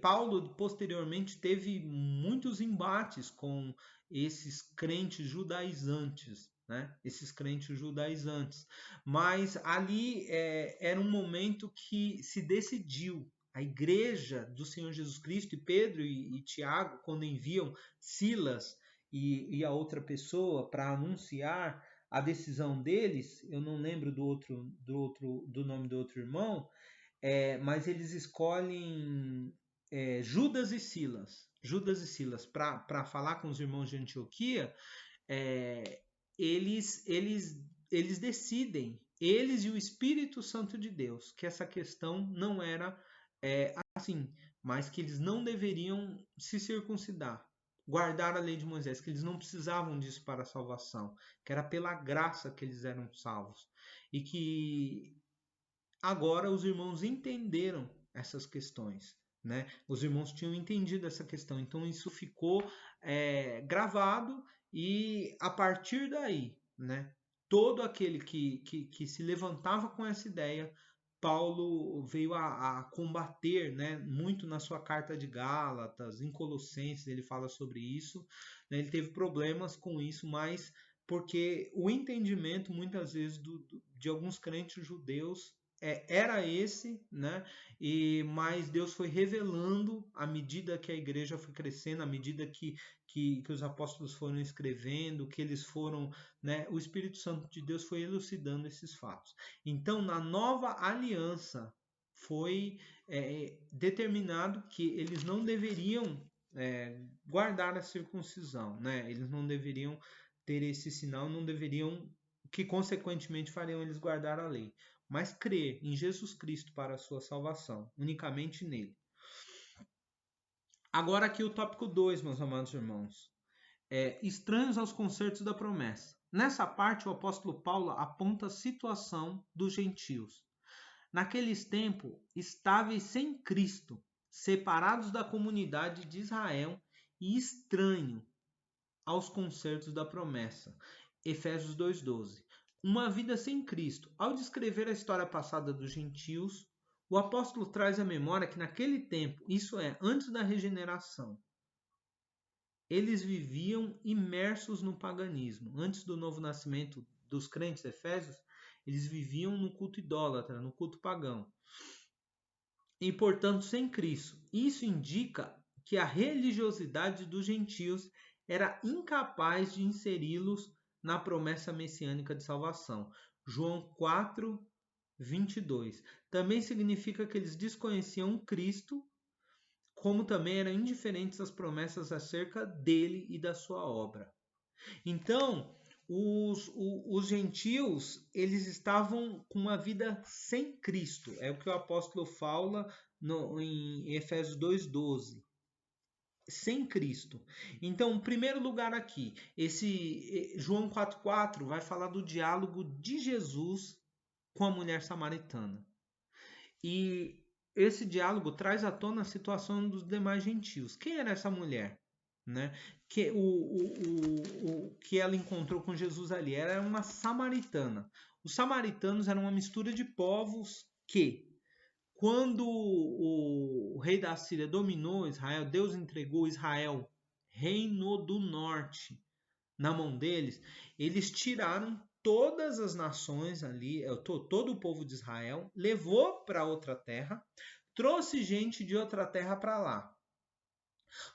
Paulo posteriormente teve muitos embates com esses crentes judaizantes, né? Esses crentes judaizantes. Mas ali era um momento que se decidiu. A igreja do Senhor Jesus Cristo, e Pedro e Tiago, quando enviam Silas e a outra pessoa para anunciar a decisão deles, eu não lembro do nome do outro irmão, mas eles escolhem Judas e Silas. Judas e Silas para falar com os irmãos de Antioquia, eles decidem, eles e o Espírito Santo de Deus, que essa questão não era assim, mas que eles não deveriam se circuncidar, guardar a lei de Moisés, que eles não precisavam disso para a salvação, que era pela graça que eles eram salvos. E que agora os irmãos entenderam essas questões, né? Os irmãos tinham entendido essa questão, então isso ficou gravado, e a partir daí, né, todo aquele que se levantava com essa ideia, Paulo veio a combater, né, muito na sua carta de Gálatas, em Colossenses ele fala sobre isso, né, ele teve problemas com isso, mas porque o entendimento muitas vezes de alguns crentes judeus era esse, né? Mas Deus foi revelando à medida que a igreja foi crescendo, à medida que os apóstolos foram escrevendo, que eles foram, né? O Espírito Santo de Deus foi elucidando esses fatos. Então, na nova aliança, foi determinado que eles não deveriam guardar a circuncisão, né? Eles não deveriam ter esse sinal, não deveriam, que consequentemente fariam eles guardar a lei, mas crer em Jesus Cristo para a sua salvação, unicamente nele. Agora aqui o tópico 2, meus amados irmãos. Estranhos aos concertos da promessa. Nessa parte, o apóstolo Paulo aponta a situação dos gentios. Naqueles tempos, estáveis sem Cristo, separados da comunidade de Israel e estranho aos concertos da promessa. Efésios 2:12. Uma vida sem Cristo. Ao descrever a história passada dos gentios, o apóstolo traz à memória que naquele tempo, isso é, antes da regeneração, eles viviam imersos no paganismo. Antes do novo nascimento dos crentes efésios, eles viviam no culto idólatra, no culto pagão. E, portanto, sem Cristo. Isso indica que a religiosidade dos gentios era incapaz de inseri-los na promessa messiânica de salvação. João 4:22. Também significa que eles desconheciam Cristo, como também eram indiferentes às promessas acerca dele e da sua obra. Então, os gentios, eles estavam com uma vida sem Cristo. É o que o apóstolo fala em Efésios 2:12. Sem Cristo. Então, em primeiro lugar aqui, esse João 4:4 vai falar do diálogo de Jesus com a mulher samaritana. E esse diálogo traz à tona a situação dos demais gentios. Quem era essa mulher? Né? Que ela encontrou com Jesus ali era uma samaritana. Os samaritanos eram uma mistura de povos que, quando o rei da Síria dominou Israel, Deus entregou Israel, reino do norte, na mão deles. Eles tiraram todas as nações ali, todo o povo de Israel, levou para outra terra, trouxe gente de outra terra para lá.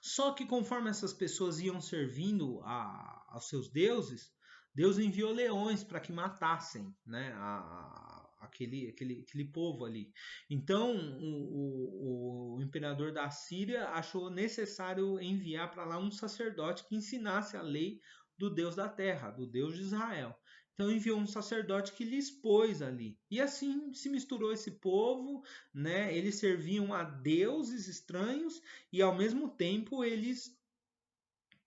Só que conforme essas pessoas iam servindo aos seus deuses, Deus enviou leões para que matassem, né, aquele povo ali. Então o imperador da Síria achou necessário enviar para lá um sacerdote que ensinasse a lei do Deus da terra, do Deus de Israel. Então enviou um sacerdote que lhe expôs ali. E assim se misturou esse povo, né? Eles serviam a deuses estranhos e ao mesmo tempo eles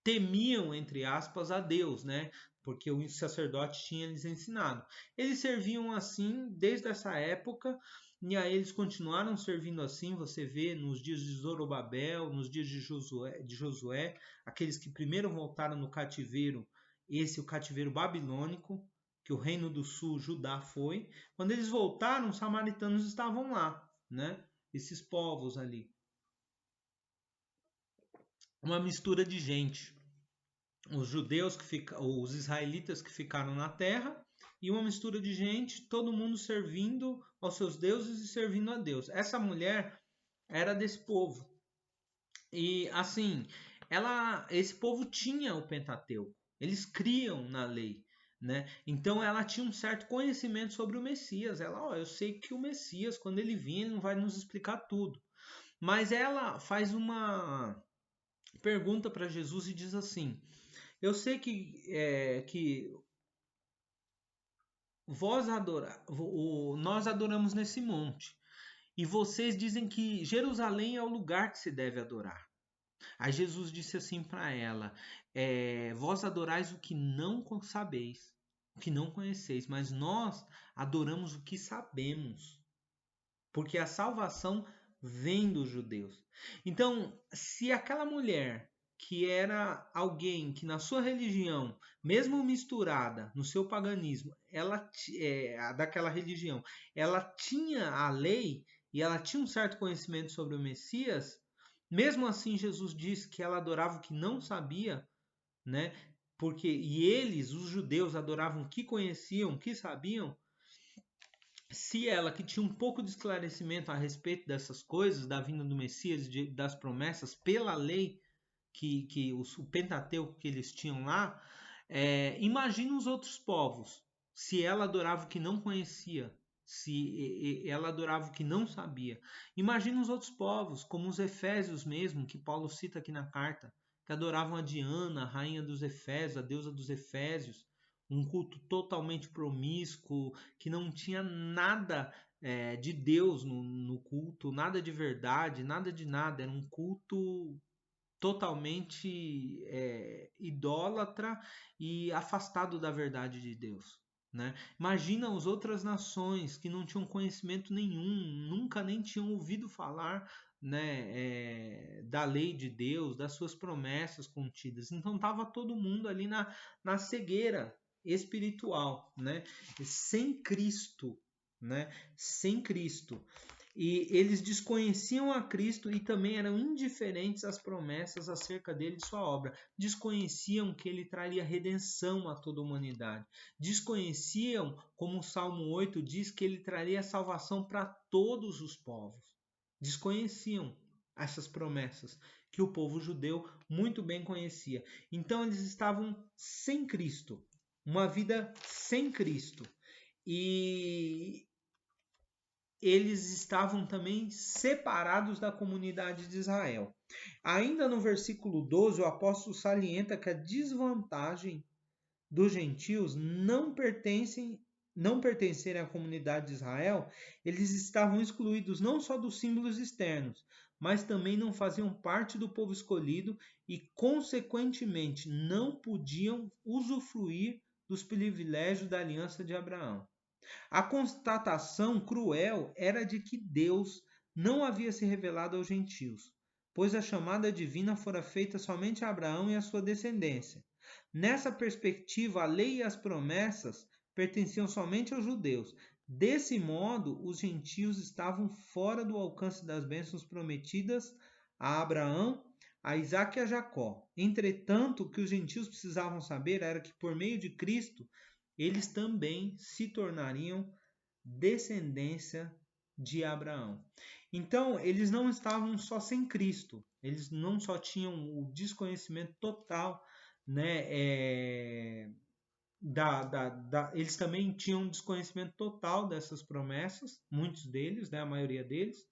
temiam, entre aspas, a Deus, né? Porque o sacerdote tinha lhes ensinado. Eles serviam assim desde essa época, e aí eles continuaram servindo assim. Você vê nos dias de Zorobabel, nos dias de Josué, aqueles que primeiro voltaram no cativeiro, o cativeiro babilônico, que o reino do sul, Judá, foi. Quando eles voltaram, os samaritanos estavam lá, né? Esses povos ali. Uma mistura de gente. Os judeus os israelitas que ficaram na terra, e uma mistura de gente, todo mundo servindo aos seus deuses e servindo a Deus. Essa mulher era desse povo. E assim, esse povo tinha o Pentateuco. Eles criam na lei, né? Então ela tinha um certo conhecimento sobre o Messias. Eu sei que o Messias, quando ele vir, ele não vai nos explicar tudo. Mas ela faz uma pergunta para Jesus e diz assim: eu sei que nós adoramos nesse monte, e vocês dizem que Jerusalém é o lugar que se deve adorar. Aí Jesus disse assim para ela: vós adorais o que não sabeis, o que não conheceis, mas nós adoramos o que sabemos, porque a salvação vem dos judeus. Então, se aquela mulher que era alguém que na sua religião, mesmo misturada no seu paganismo, daquela religião, ela tinha a lei e ela tinha um certo conhecimento sobre o Messias, mesmo assim Jesus disse que ela adorava o que não sabia, né? E eles, os judeus, adoravam o que conheciam, o que sabiam. Se ela, que tinha um pouco de esclarecimento a respeito dessas coisas, da vinda do Messias, das promessas, pela lei o Pentateuco que eles tinham lá, imagina os outros povos, se ela adorava o que não conhecia, se ela adorava o que não sabia. Imagina os outros povos, como os efésios mesmo, que Paulo cita aqui na carta, que adoravam a Diana, a rainha dos Efésios, a deusa dos Efésios, um culto totalmente promíscuo, que não tinha nada de Deus no culto, nada de verdade, nada de nada, era um culto totalmente idólatra e afastado da verdade de Deus. Né? Imagina as outras nações que não tinham conhecimento nenhum, nunca nem tinham ouvido falar, né, da lei de Deus, das suas promessas contidas. Então estava todo mundo ali na cegueira espiritual, né? Sem Cristo, né? Sem Cristo. E eles desconheciam a Cristo e também eram indiferentes às promessas acerca dele e sua obra. Desconheciam que ele traria redenção a toda a humanidade. Desconheciam, como o Salmo 8 diz, que ele traria salvação para todos os povos. Desconheciam essas promessas que o povo judeu muito bem conhecia. Então eles estavam sem Cristo, uma vida sem Cristo. E eles estavam também separados da comunidade de Israel. Ainda no versículo 12, o apóstolo salienta que a desvantagem dos gentios não pertencerem à comunidade de Israel, eles estavam excluídos não só dos símbolos externos, mas também não faziam parte do povo escolhido e, consequentemente, não podiam usufruir dos privilégios da aliança de Abraão. A constatação cruel era de que Deus não havia se revelado aos gentios, pois a chamada divina fora feita somente a Abraão e a sua descendência. Nessa perspectiva, a lei e as promessas pertenciam somente aos judeus. Desse modo, os gentios estavam fora do alcance das bênçãos prometidas a Abraão, a Isaque e a Jacó. Entretanto, o que os gentios precisavam saber era que, por meio de Cristo, eles também se tornariam descendência de Abraão. Então, eles não estavam só sem Cristo, eles não só tinham o desconhecimento total, né? Eles também tinham desconhecimento total dessas promessas, muitos deles, né? A maioria deles.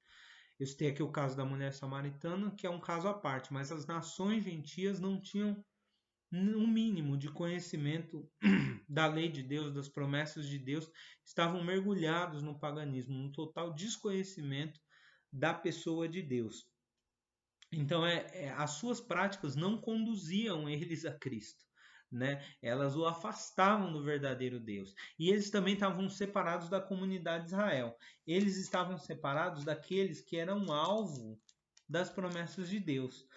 Eu citei aqui o caso da mulher samaritana, que é um caso à parte, mas as nações gentias não tinham um mínimo de conhecimento da lei de Deus, das promessas de Deus, estavam mergulhados no paganismo, no total desconhecimento da pessoa de Deus. Então, as suas práticas não conduziam eles a Cristo, né? Elas o afastavam do verdadeiro Deus. E eles também estavam separados da comunidade de Israel. Eles estavam separados daqueles que eram alvo das promessas de Deus.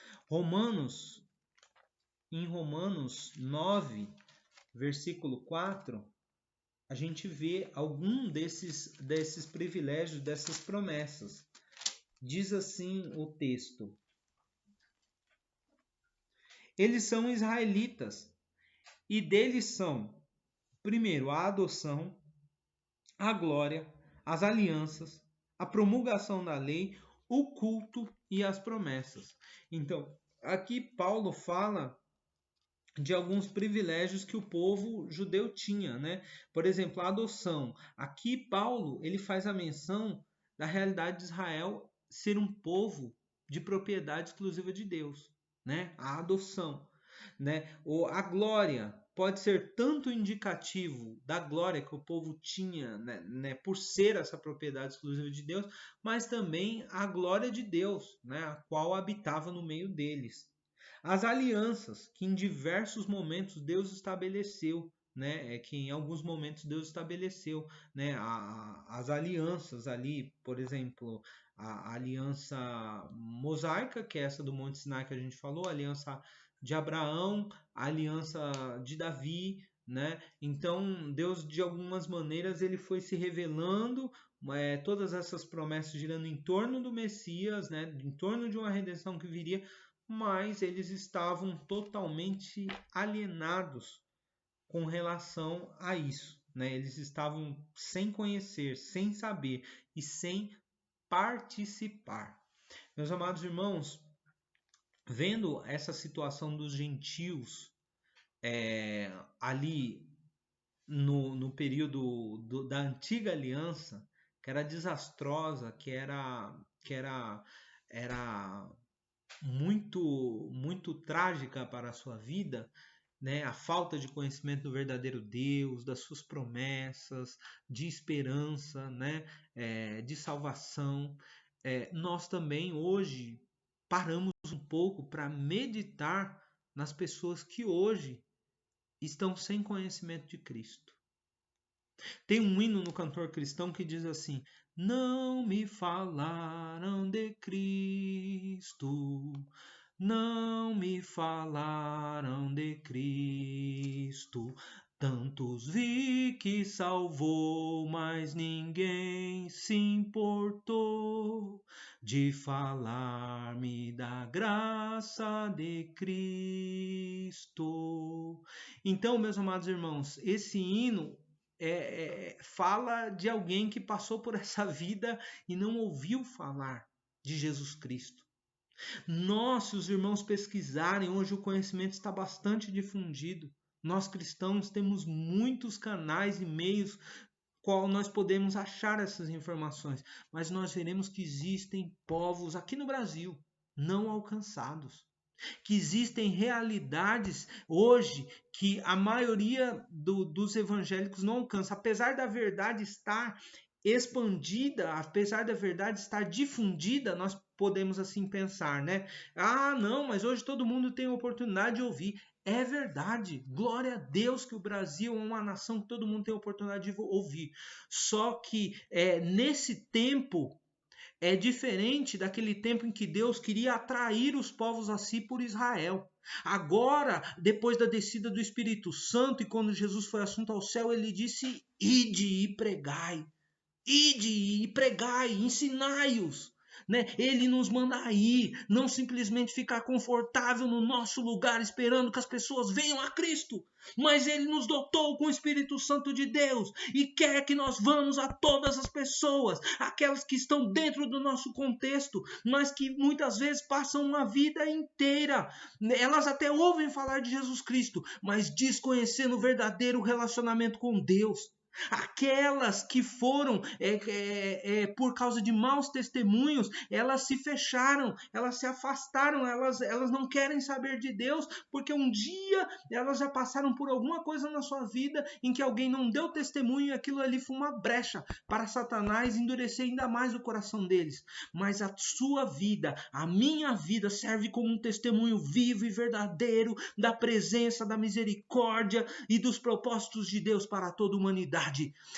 Em Romanos 9, versículo 4, a gente vê algum desses privilégios, dessas promessas. Diz assim o texto: eles são israelitas, e deles são, primeiro, a adoção, a glória, as alianças, a promulgação da lei, o culto e as promessas. Então, aqui Paulo fala de alguns privilégios que o povo judeu tinha, né? Por exemplo, a adoção. Aqui Paulo ele faz a menção da realidade de Israel ser um povo de propriedade exclusiva de Deus. né? A adoção, né? Ou a glória pode ser tanto indicativo da glória que o povo tinha, né, por ser essa propriedade exclusiva de Deus, mas também a glória de Deus, né, a qual habitava no meio deles. As alianças que em diversos momentos Deus estabeleceu, né, que em alguns momentos Deus estabeleceu, né, as alianças ali, por exemplo, a aliança mosaica, que é essa do Monte Sinai que a gente falou, a aliança de Abraão, a aliança de Davi, né? Então Deus de algumas maneiras ele foi se revelando, todas essas promessas girando em torno do Messias, né? Em torno de uma redenção que viria, mas eles estavam totalmente alienados com relação a isso, né? Eles estavam sem conhecer, sem saber e sem participar. Meus amados irmãos, vendo essa situação dos gentios ali no período da antiga aliança, que era desastrosa, era muito trágica para a sua vida, né? A falta de conhecimento do verdadeiro Deus, das suas promessas, de esperança, né? De salvação. Nós também hoje paramos um pouco para meditar nas pessoas que hoje estão sem conhecimento de Cristo. Tem um hino no cantor cristão que diz assim: não me falaram de Cristo, não me falaram de Cristo. Tantos vi que salvou, mas ninguém se importou de falar-me da graça de Cristo. Então, meus amados irmãos, esse hino fala de alguém que passou por essa vida e não ouviu falar de Jesus Cristo. Nós, se os irmãos pesquisarem, hoje o conhecimento está bastante difundido. Nós cristãos temos muitos canais e meios qual nós podemos achar essas informações, mas nós veremos que existem povos aqui no Brasil não alcançados, que existem realidades hoje que a maioria dos evangélicos não alcança, apesar da verdade estar expandida, apesar da verdade estar difundida, nós podemos assim pensar, né? Ah, não, mas hoje todo mundo tem a oportunidade de ouvir. É verdade, glória a Deus que o Brasil é uma nação que todo mundo tem a oportunidade de ouvir. Só que nesse tempo é diferente daquele tempo em que Deus queria atrair os povos a si por Israel. Agora, depois da descida do Espírito Santo e quando Jesus foi assunto ao céu, ele disse: ide e pregai. Ide e pregai, ensinai-os. Né? Ele nos manda ir, não simplesmente ficar confortável no nosso lugar esperando que as pessoas venham a Cristo, mas ele nos dotou com o Espírito Santo de Deus e quer que nós vamos a todas as pessoas, aquelas que estão dentro do nosso contexto, mas que muitas vezes passam uma vida inteira, elas até ouvem falar de Jesus Cristo, mas desconhecendo o verdadeiro relacionamento com Deus. Aquelas que foram por causa de maus testemunhos, elas se fecharam, elas se afastaram, elas não querem saber de Deus, porque um dia elas já passaram por alguma coisa na sua vida em que alguém não deu testemunho e aquilo ali foi uma brecha para Satanás endurecer ainda mais o coração deles. Mas a sua vida, a minha vida, serve como um testemunho vivo e verdadeiro da presença, da misericórdia e dos propósitos de Deus para toda a humanidade.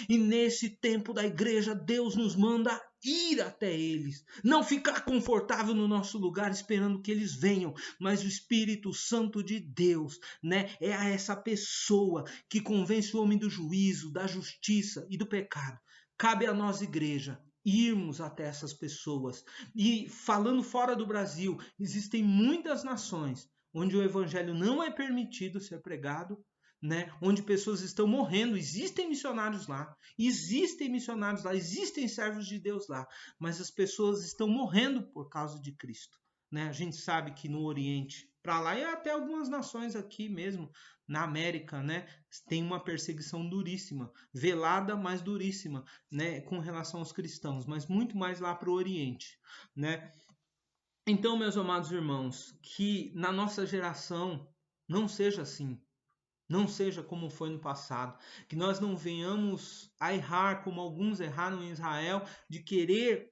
E nesse tempo da igreja, Deus nos manda ir até eles, não ficar confortável no nosso lugar esperando que eles venham, mas o Espírito Santo de Deus, né, é essa pessoa que convence o homem do juízo, da justiça e do pecado. Cabe a nós, igreja, irmos até essas pessoas. E falando fora do Brasil, existem muitas nações onde o evangelho não é permitido ser pregado, né? Onde pessoas estão morrendo, existem missionários lá, existem servos de Deus lá, mas as pessoas estão morrendo por causa de Cristo, né? A gente sabe que no Oriente, para lá e até algumas nações aqui mesmo, na América, né, tem uma perseguição duríssima, velada, mas duríssima, né, com relação aos cristãos, mas muito mais lá para o Oriente, né? Então, meus amados irmãos, que na nossa geração não seja assim. Não seja como foi no passado, que nós não venhamos a errar como alguns erraram em Israel, de querer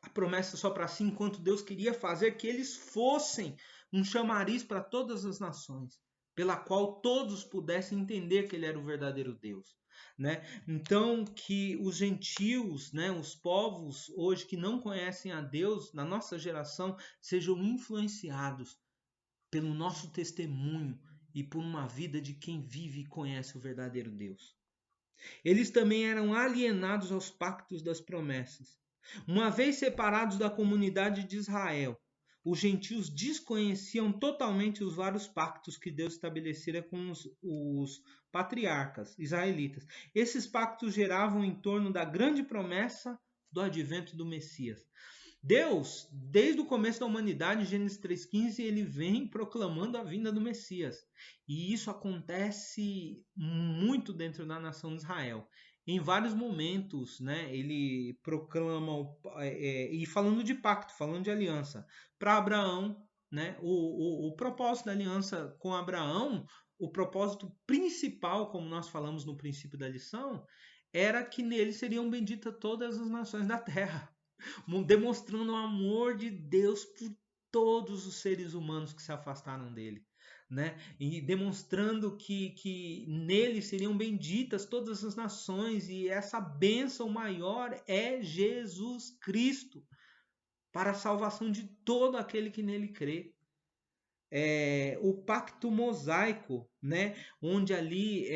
a promessa só para si, enquanto Deus queria fazer que eles fossem um chamariz para todas as nações, pela qual todos pudessem entender que ele era o verdadeiro Deus. Né? Então, que os gentios, né, os povos hoje que não conhecem a Deus, na nossa geração, sejam influenciados pelo nosso testemunho e por uma vida de quem vive e conhece o verdadeiro Deus. Eles também eram alienados aos pactos das promessas. Uma vez separados da comunidade de Israel, os gentios desconheciam totalmente os vários pactos que Deus estabelecera com os patriarcas israelitas. Esses pactos geravam em torno da grande promessa do advento do Messias. Deus, desde o começo da humanidade, em Gênesis 3,15, ele vem proclamando a vinda do Messias. E isso acontece muito dentro da nação de Israel. Em vários momentos, né, ele proclama, e falando de pacto, falando de aliança, para Abraão, né, o propósito da aliança com Abraão, o propósito principal, como nós falamos no princípio da lição, era que nele seriam benditas todas as nações da terra, demonstrando o amor de Deus por todos os seres humanos que se afastaram dele. Né? E demonstrando que nele seriam benditas todas as nações, e essa bênção maior é Jesus Cristo, para a salvação de todo aquele que nele crê. O pacto mosaico, né? Onde ali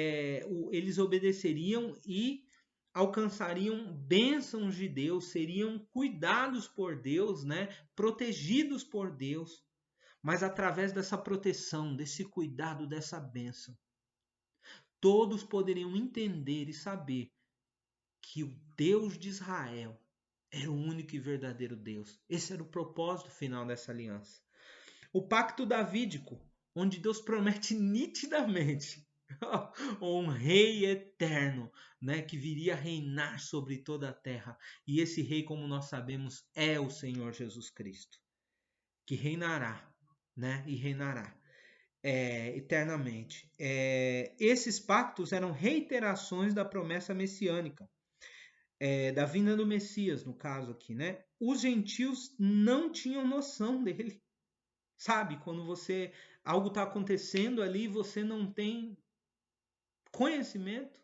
eles obedeceriam e alcançariam bênçãos de Deus, seriam cuidados por Deus, né? Protegidos por Deus. Mas através dessa proteção, desse cuidado, dessa bênção, todos poderiam entender e saber que o Deus de Israel era o único e verdadeiro Deus. Esse era o propósito final dessa aliança. O pacto davídico, onde Deus promete nitidamente um rei eterno, né, que viria a reinar sobre toda a terra. E esse rei, como nós sabemos, é o Senhor Jesus Cristo, que reinará, né, e reinará eternamente. Esses pactos eram reiterações da promessa messiânica, da vinda do Messias, no caso aqui, né? Os gentios não tinham noção dele. Sabe, quando algo está acontecendo ali, você não tem conhecimento,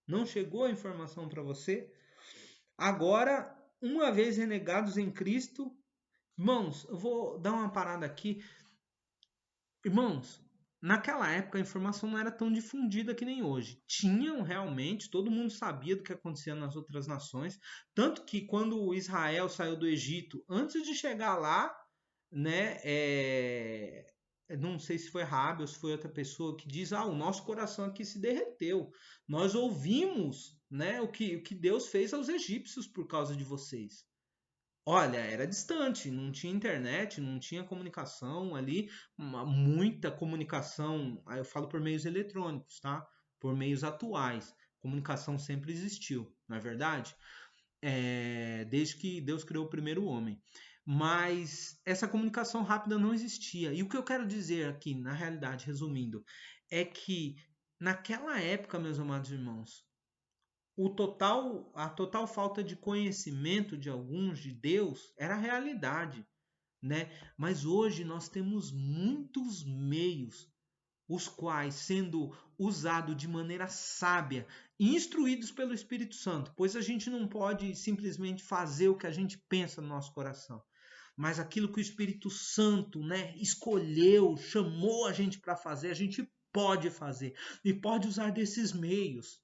não chegou a informação para você. Agora, uma vez renegados em Cristo, irmãos, eu vou dar uma parada aqui. Irmãos, naquela época a informação não era tão difundida que nem hoje. Tinham realmente, todo mundo sabia do que acontecia nas outras nações, tanto que quando Israel saiu do Egito, antes de chegar lá, né, não sei se foi Rabi ou se foi outra pessoa que diz, o nosso coração aqui se derreteu. Nós ouvimos, né, o que Deus fez aos egípcios por causa de vocês. Olha, era distante, não tinha internet, não tinha comunicação ali, muita comunicação, eu falo por meios eletrônicos, tá? Por meios atuais. Comunicação sempre existiu, não é verdade? Desde que Deus criou o primeiro homem. Mas essa comunicação rápida não existia. E o que eu quero dizer aqui, na realidade, resumindo, é que naquela época, meus amados irmãos, a total falta de conhecimento de alguns de Deus era a realidade, né? Mas hoje nós temos muitos meios, os quais, sendo usados de maneira sábia, instruídos pelo Espírito Santo, pois a gente não pode simplesmente fazer o que a gente pensa no nosso coração, mas aquilo que o Espírito Santo, né, escolheu, chamou a gente para fazer, a gente pode fazer e pode usar desses meios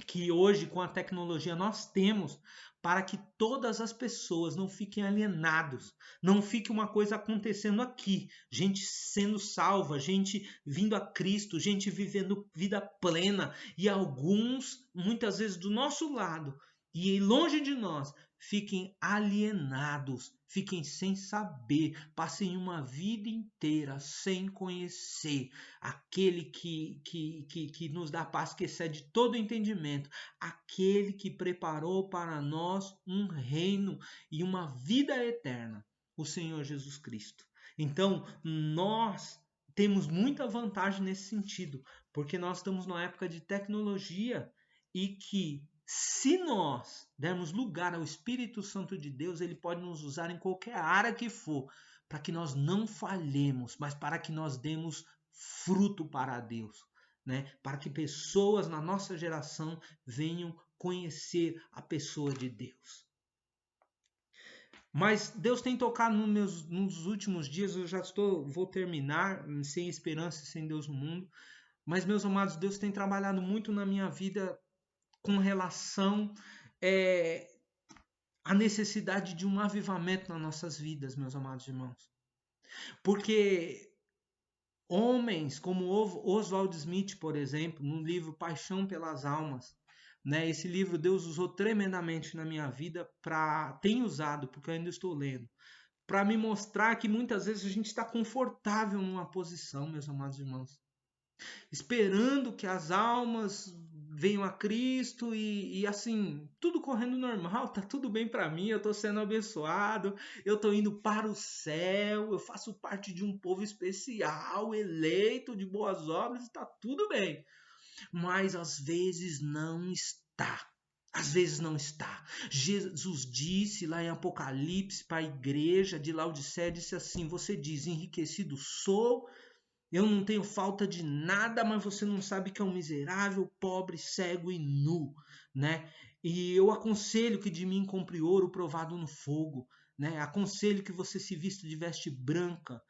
que hoje com a tecnologia nós temos para que todas as pessoas não fiquem alienados, não fique uma coisa acontecendo aqui, gente sendo salva, gente vindo a Cristo, gente vivendo vida plena e alguns muitas vezes do nosso lado e longe de nós fiquem alienados, fiquem sem saber, passem uma vida inteira sem conhecer aquele que nos dá paz, que excede todo entendimento, aquele que preparou para nós um reino e uma vida eterna. o Senhor Jesus Cristo. Então, nós temos muita vantagem nesse sentido, porque nós estamos numa época de tecnologia e que, se nós dermos lugar ao Espírito Santo de Deus, ele pode nos usar em qualquer área que for, para que nós não falhemos, mas para que nós demos fruto para Deus, né? Para que pessoas na nossa geração venham conhecer a pessoa de Deus. Mas Deus tem tocado nos últimos dias, vou terminar, sem esperança, sem Deus no mundo. Mas, meus amados, Deus tem trabalhado muito na minha vida com relação à necessidade de um avivamento nas nossas vidas, meus amados irmãos. Porque homens como Oswald Smith, por exemplo, no livro Paixão pelas Almas, né? Esse livro Deus usou tremendamente na minha vida, tem usado, porque eu ainda estou lendo, para me mostrar que muitas vezes a gente está confortável numa posição, meus amados irmãos, esperando que as almas venham a Cristo e assim, tudo correndo normal, tá tudo bem para mim, eu estou sendo abençoado, eu estou indo para o céu, eu faço parte de um povo especial, eleito de boas obras, está tudo bem. Mas às vezes não está. Às vezes não está. Jesus disse lá em Apocalipse para a igreja de Laodiceia, disse assim, você diz, enriquecido sou, eu não tenho falta de nada, mas você não sabe que é um miserável, pobre, cego e nu, né? E eu aconselho que de mim compre ouro provado no fogo, né? Aconselho que você se vista de veste branca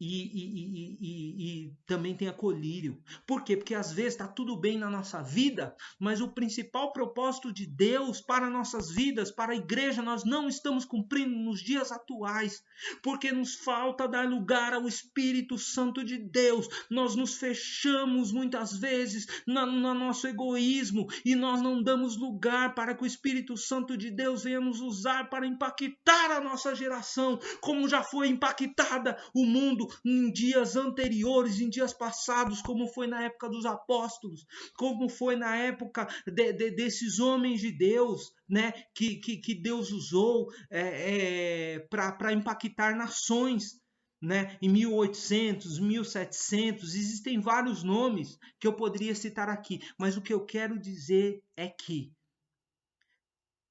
e também tenha colírio. Por quê? Porque às vezes está tudo bem na nossa vida, mas o principal propósito de Deus para nossas vidas, para a igreja, nós não estamos cumprindo nos dias atuais, porque nos falta dar lugar ao Espírito Santo de Deus. Nós nos fechamos muitas vezes no nosso egoísmo e nós não damos lugar para que o Espírito Santo de Deus venha nos usar para impactar a nossa geração, como já foi impactada o mundo em dias anteriores, em dias passados, como foi na época dos apóstolos, como foi na época desses homens de Deus, né, que Deus usou para impactar nações, né, em 1800, 1700, existem vários nomes que eu poderia citar aqui, mas o que eu quero dizer é que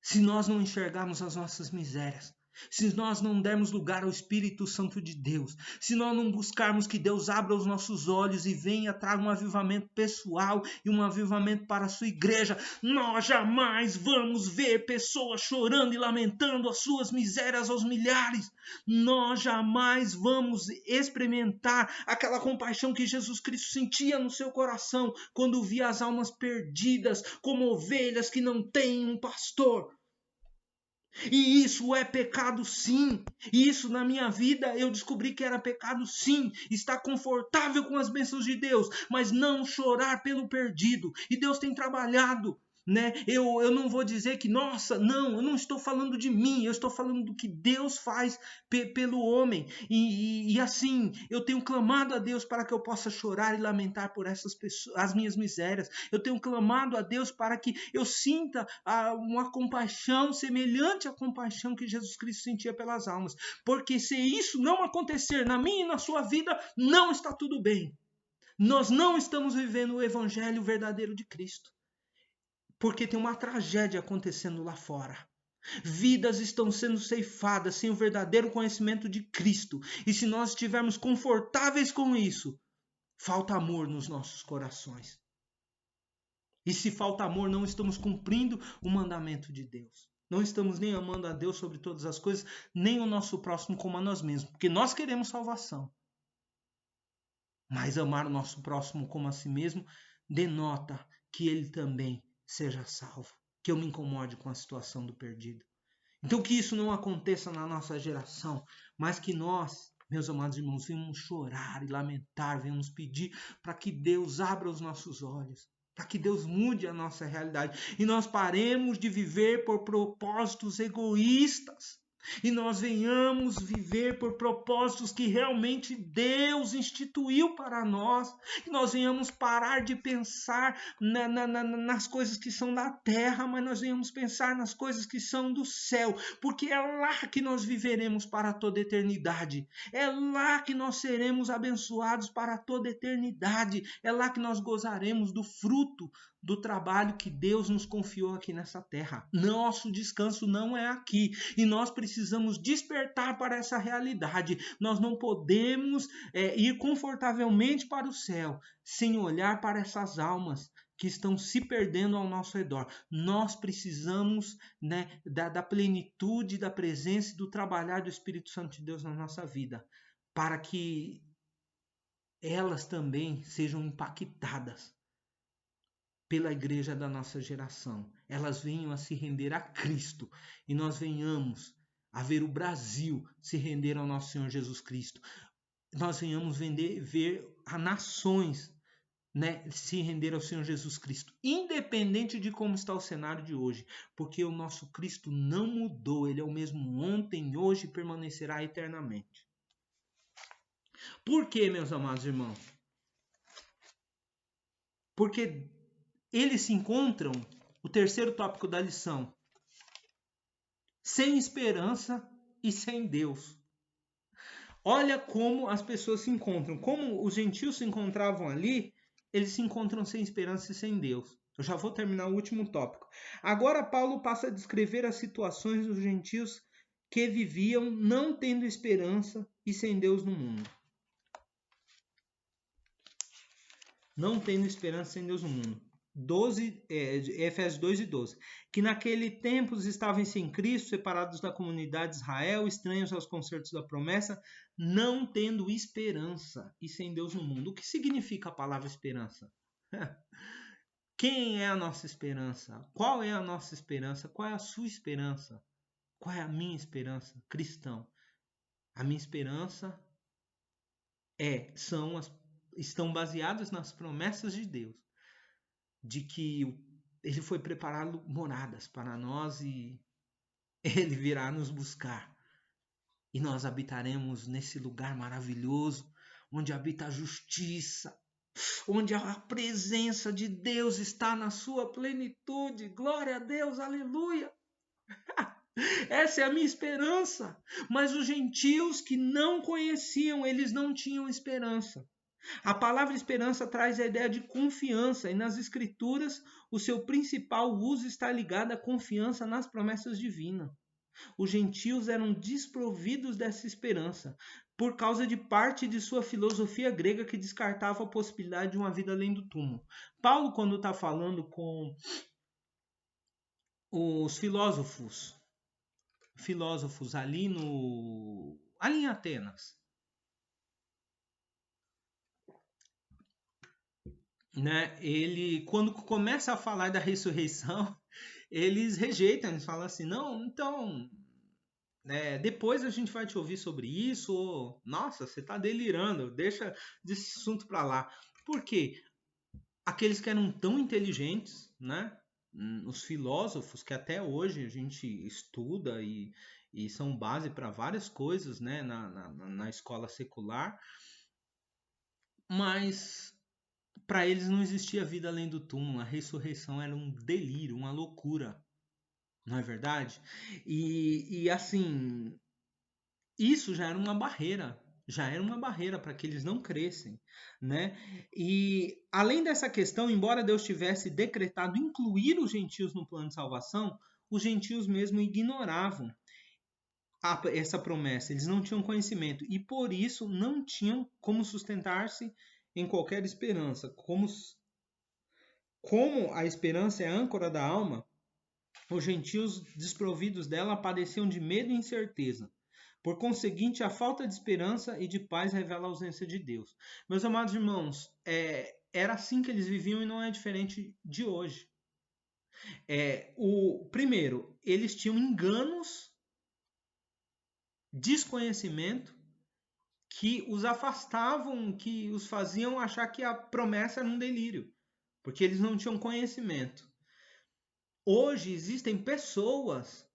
se nós não enxergarmos as nossas misérias, se nós não dermos lugar ao Espírito Santo de Deus, se nós não buscarmos que Deus abra os nossos olhos e venha traga um avivamento pessoal e um avivamento para a sua igreja, nós jamais vamos ver pessoas chorando e lamentando as suas misérias aos milhares. Nós jamais vamos experimentar aquela compaixão que Jesus Cristo sentia no seu coração quando via as almas perdidas como ovelhas que não têm um pastor. E isso é pecado sim. E isso na minha vida eu descobri que era pecado sim. Estar confortável com as bênçãos de Deus, mas não chorar pelo perdido. E Deus tem trabalhado, né? Eu não vou dizer que, nossa, não, eu não estou falando de mim, eu estou falando do que Deus faz pelo homem. E assim, eu tenho clamado a Deus para que eu possa chorar e lamentar por essas pessoas, as minhas misérias. Eu tenho clamado a Deus para que eu sinta uma compaixão semelhante à compaixão que Jesus Cristo sentia pelas almas. Porque se isso não acontecer na minha e na sua vida, não está tudo bem. Nós não estamos vivendo o evangelho verdadeiro de Cristo. Porque tem uma tragédia acontecendo lá fora. Vidas estão sendo ceifadas sem o verdadeiro conhecimento de Cristo. E se nós estivermos confortáveis com isso, falta amor nos nossos corações. E se falta amor, não estamos cumprindo o mandamento de Deus. Não estamos nem amando a Deus sobre todas as coisas, nem o nosso próximo como a nós mesmos. Porque nós queremos salvação. Mas amar o nosso próximo como a si mesmo denota que ele também seja salvo, que eu me incomode com a situação do perdido. Então que isso não aconteça na nossa geração, mas que nós, meus amados irmãos, venhamos chorar e lamentar, venhamos pedir para que Deus abra os nossos olhos, para que Deus mude a nossa realidade e nós paremos de viver por propósitos egoístas. e nós venhamos viver por propósitos que realmente Deus instituiu para nós, que nós venhamos parar de pensar nas coisas que são da terra, mas nós venhamos pensar nas coisas que são do céu, porque é lá que nós viveremos para toda a eternidade, é lá que nós seremos abençoados para toda a eternidade, é lá que nós gozaremos do fruto do trabalho que Deus nos confiou aqui nessa terra. Nosso descanso não é aqui e nós precisamos despertar para essa realidade. Nós não podemos ir confortavelmente para o céu sem olhar para essas almas que estão se perdendo ao nosso redor. Nós precisamos, né, da plenitude, da presença e do trabalhar do Espírito Santo de Deus na nossa vida, para que elas também sejam impactadas pela igreja da nossa geração. Elas venham a se render a Cristo e nós venhamos a ver o Brasil se render ao nosso Senhor Jesus Cristo. Nós venhamos ver as nações, né, se render ao Senhor Jesus Cristo, independente de como está o cenário de hoje, porque o nosso Cristo não mudou, ele é o mesmo ontem, hoje e permanecerá eternamente. Por quê, meus amados irmãos? Porque eles se encontram, o terceiro tópico da lição, sem esperança e sem Deus. Olha como as pessoas se encontram. Como os gentios se encontravam ali, eles se encontram sem esperança e sem Deus. Eu já vou terminar o último tópico. Agora Paulo passa a descrever as situações dos gentios que viviam não tendo esperança e sem Deus no mundo. Não tendo esperança sem Deus no mundo. Efésios 2 e 12, que naquele tempo estavam sem Cristo, separados da comunidade de Israel, estranhos aos concertos da promessa, não tendo esperança e sem Deus no mundo. O que significa a palavra esperança? Quem é a nossa esperança? Qual é a nossa esperança? Qual é a sua esperança? Qual é a minha esperança? Cristão. A minha esperança estão baseadas nas promessas de Deus, de que ele foi preparar moradas para nós e ele virá nos buscar. E nós habitaremos nesse lugar maravilhoso, onde habita a justiça, onde a presença de Deus está na sua plenitude. Glória a Deus, aleluia! Essa é a minha esperança. Mas os gentios que não conheciam, eles não tinham esperança. A palavra esperança traz a ideia de confiança, e nas Escrituras o seu principal uso está ligado à confiança nas promessas divinas. Os gentios eram desprovidos dessa esperança, por causa de parte de sua filosofia grega que descartava a possibilidade de uma vida além do túmulo. Paulo, quando está falando com os filósofos ali em Atenas, né? Ele, quando começa a falar da ressurreição, eles rejeitam, eles falam assim, não, então, depois a gente vai te ouvir sobre isso, ou, nossa, você está delirando, deixa desse assunto para lá. Por quê? Aqueles que eram tão inteligentes, né? Os filósofos que até hoje a gente estuda e são base para várias coisas, né? na escola secular, mas para eles não existia vida além do túmulo, a ressurreição era um delírio, uma loucura, não é verdade? E assim, isso já era uma barreira para que eles não crescem, né? E além dessa questão, embora Deus tivesse decretado incluir os gentios no plano de salvação, os gentios mesmo ignoravam essa promessa, eles não tinham conhecimento e por isso não tinham como sustentar-se em qualquer esperança. Como a esperança é a âncora da alma, os gentios desprovidos dela padeciam de medo e incerteza. Por conseguinte, a falta de esperança e de paz revela a ausência de Deus. Meus amados irmãos, era assim que eles viviam e não é diferente de hoje. Primeiro, eles tinham enganos, desconhecimento, que os afastavam, que os faziam achar que a promessa era um delírio, porque eles não tinham conhecimento. Hoje existem pessoas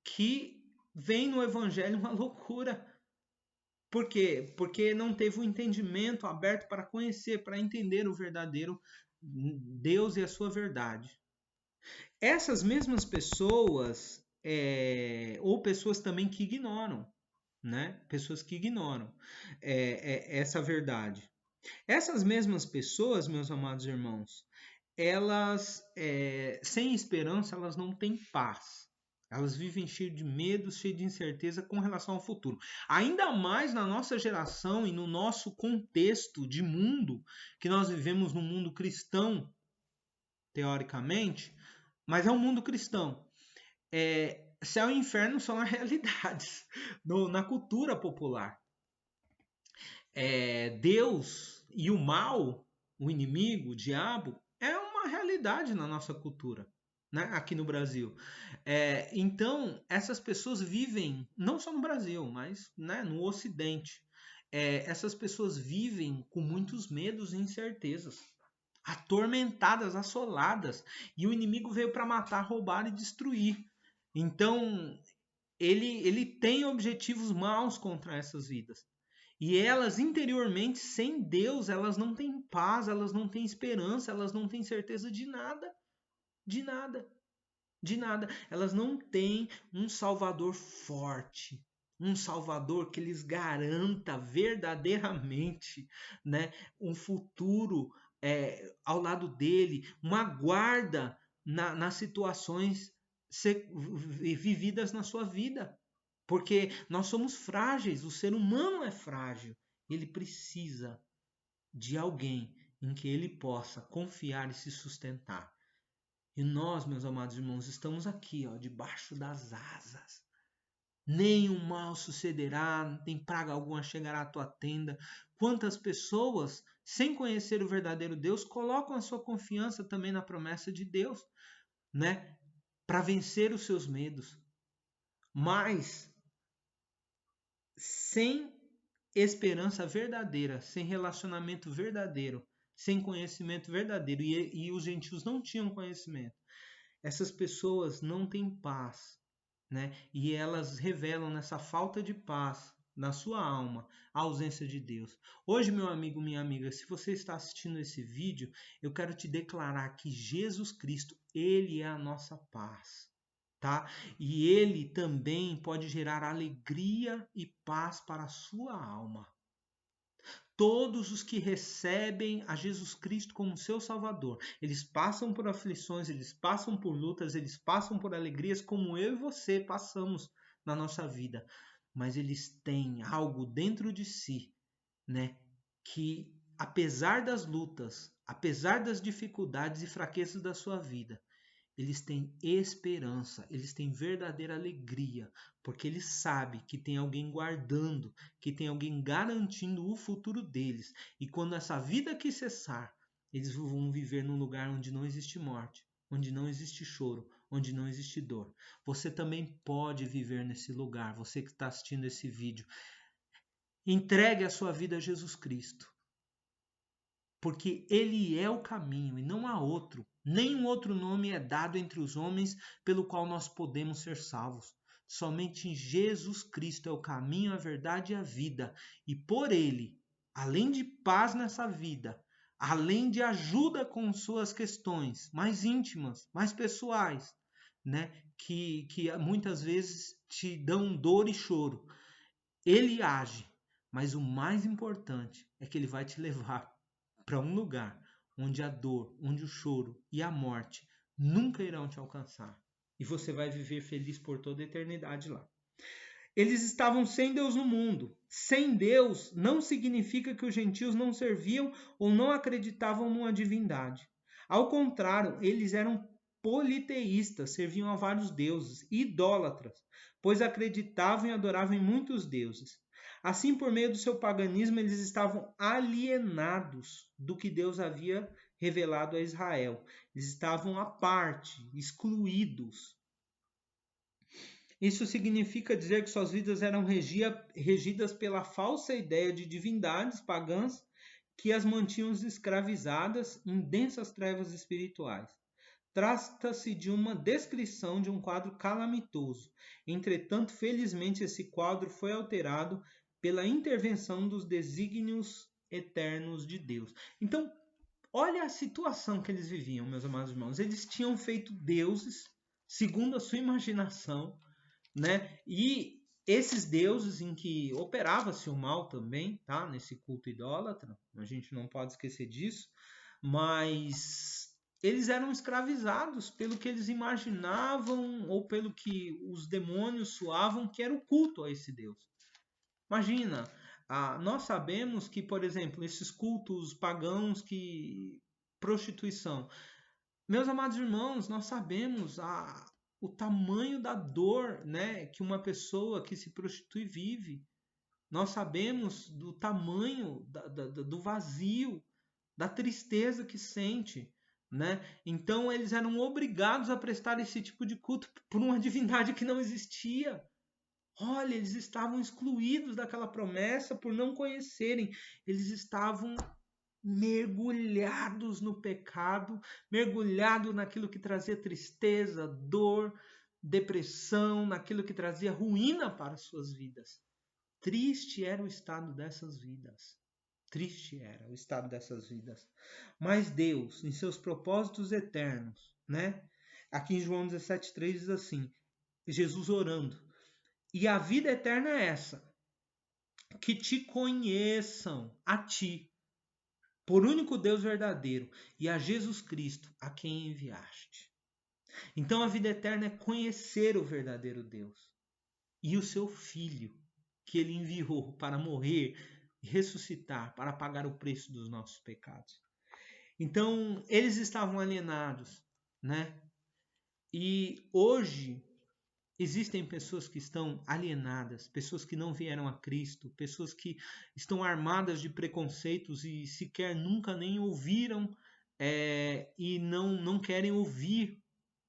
que veem no evangelho uma loucura. Por quê? Porque não teve o entendimento aberto para conhecer, para entender o verdadeiro Deus e a sua verdade. Essas mesmas pessoas, ou pessoas também que ignoram, né? Pessoas que ignoram essa verdade. Essas mesmas pessoas, meus amados irmãos, elas, sem esperança, elas não têm paz. Elas vivem cheias de medo, cheias de incerteza com relação ao futuro. Ainda mais na nossa geração e no nosso contexto de mundo, que nós vivemos num mundo cristão, teoricamente, mas é um mundo cristão. Céu e inferno são as realidades na cultura popular. Deus e o mal, o inimigo, o diabo, é uma realidade na nossa cultura, né? Aqui no Brasil. Então, essas pessoas vivem, não só no Brasil, mas, né, no Ocidente. Essas pessoas vivem com muitos medos e incertezas, atormentadas, assoladas, e o inimigo veio para matar, roubar e destruir. Então, ele tem objetivos maus contra essas vidas. E elas interiormente, sem Deus, elas não têm paz, elas não têm esperança, elas não têm certeza de nada, de nada, de nada. Elas não têm um Salvador forte, um Salvador que lhes garanta verdadeiramente, né, um futuro ao lado dele, uma guarda nas situações vividas na sua vida. Porque nós somos frágeis, o ser humano é frágil. Ele precisa de alguém em que ele possa confiar e se sustentar. E nós, meus amados irmãos, estamos aqui, ó, debaixo das asas. Nenhum mal sucederá, nem praga alguma chegará à tua tenda. Quantas pessoas, sem conhecer o verdadeiro Deus, colocam a sua confiança também na promessa de Deus, né? Para vencer os seus medos. Mas sem esperança verdadeira, sem relacionamento verdadeiro, sem conhecimento verdadeiro, e os gentios não tinham conhecimento, essas pessoas não têm paz, né? E elas revelam nessa falta de paz na sua alma a ausência de Deus. Hoje, meu amigo, minha amiga, se você está assistindo esse vídeo, eu quero te declarar que Jesus Cristo, ele é a nossa paz. Tá? E ele também pode gerar alegria e paz para a sua alma. Todos os que recebem a Jesus Cristo como seu Salvador, eles passam por aflições, eles passam por lutas, eles passam por alegrias como eu e você passamos na nossa vida, mas eles têm algo dentro de si, né, que apesar das lutas, apesar das dificuldades e fraquezas da sua vida, eles têm esperança, eles têm verdadeira alegria, porque eles sabem que tem alguém guardando, que tem alguém garantindo o futuro deles. E quando essa vida aqui cessar, eles vão viver num lugar onde não existe morte, onde não existe choro, onde não existe dor. Você também pode viver nesse lugar, você que está assistindo esse vídeo. Entregue a sua vida a Jesus Cristo, porque ele é o caminho e não há outro. Nenhum outro nome é dado entre os homens pelo qual nós podemos ser salvos. Somente Jesus Cristo é o caminho, a verdade e a vida. E por ele, além de paz nessa vida, além de ajuda com suas questões mais íntimas, mais pessoais, né, que muitas vezes te dão dor e choro, ele age. Mas o mais importante é que ele vai te levar para um lugar onde a dor, onde o choro e a morte nunca irão te alcançar. E você vai viver feliz por toda a eternidade lá. Eles estavam sem Deus no mundo. Sem Deus não significa que os gentios não serviam ou não acreditavam numa divindade. Ao contrário, eles eram politeístas, serviam a vários deuses, idólatras, pois acreditavam e adoravam em muitos deuses. Assim, por meio do seu paganismo, eles estavam alienados do que Deus havia revelado a Israel. Eles estavam à parte, excluídos. Isso significa dizer que suas vidas eram regidas pela falsa ideia de divindades pagãs que as mantinham escravizadas em densas trevas espirituais. Trata-se de uma descrição de um quadro calamitoso. Entretanto, felizmente, esse quadro foi alterado pela intervenção dos desígnios eternos de Deus. Então, olha a situação que eles viviam, meus amados irmãos. Eles tinham feito deuses segundo a sua imaginação, né? E esses deuses em que operava-se o mal também, tá? Nesse culto idólatra, a gente não pode esquecer disso, mas eles eram escravizados pelo que eles imaginavam ou pelo que os demônios suavam que era o culto a esse Deus. Imagina, nós sabemos que, por exemplo, esses cultos pagãos que prostituição. Meus amados irmãos, nós sabemos o tamanho da dor, né, que uma pessoa que se prostitui vive. Nós sabemos do tamanho do vazio, da tristeza que sente, né? Então eles eram obrigados a prestar esse tipo de culto por uma divindade que não existia. Olha, eles estavam excluídos daquela promessa por não conhecerem. Eles estavam mergulhados no pecado, mergulhados naquilo que trazia tristeza, dor, depressão, naquilo que trazia ruína para as suas vidas. Triste era o estado dessas vidas. Triste era o estado dessas vidas. Mas Deus, em seus propósitos eternos, né? Aqui em João 17,3 diz assim, Jesus orando, e a vida eterna é essa, que te conheçam a ti, por único Deus verdadeiro, e a Jesus Cristo, a quem enviaste. Então a vida eterna é conhecer o verdadeiro Deus e o seu Filho, que ele enviou para morrer e ressuscitar, para pagar o preço dos nossos pecados. Então eles estavam alienados, né? E hoje existem pessoas que estão alienadas, pessoas que não vieram a Cristo, pessoas que estão armadas de preconceitos e sequer nunca nem ouviram e não querem ouvir,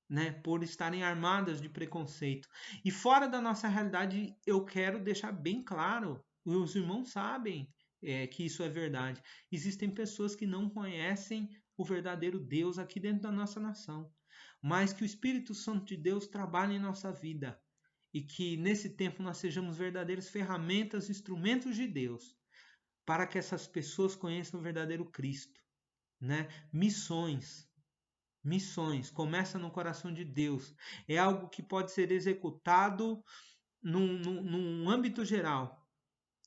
né, por estarem armadas de preconceito. E fora da nossa realidade, eu quero deixar bem claro, os irmãos sabem que isso é verdade. Existem pessoas que não conhecem o verdadeiro Deus aqui dentro da nossa nação, mas que o Espírito Santo de Deus trabalhe em nossa vida e que nesse tempo nós sejamos verdadeiras ferramentas, instrumentos de Deus, para que essas pessoas conheçam o verdadeiro Cristo, né? Missões começa no coração de Deus. É algo que pode ser executado num âmbito geral.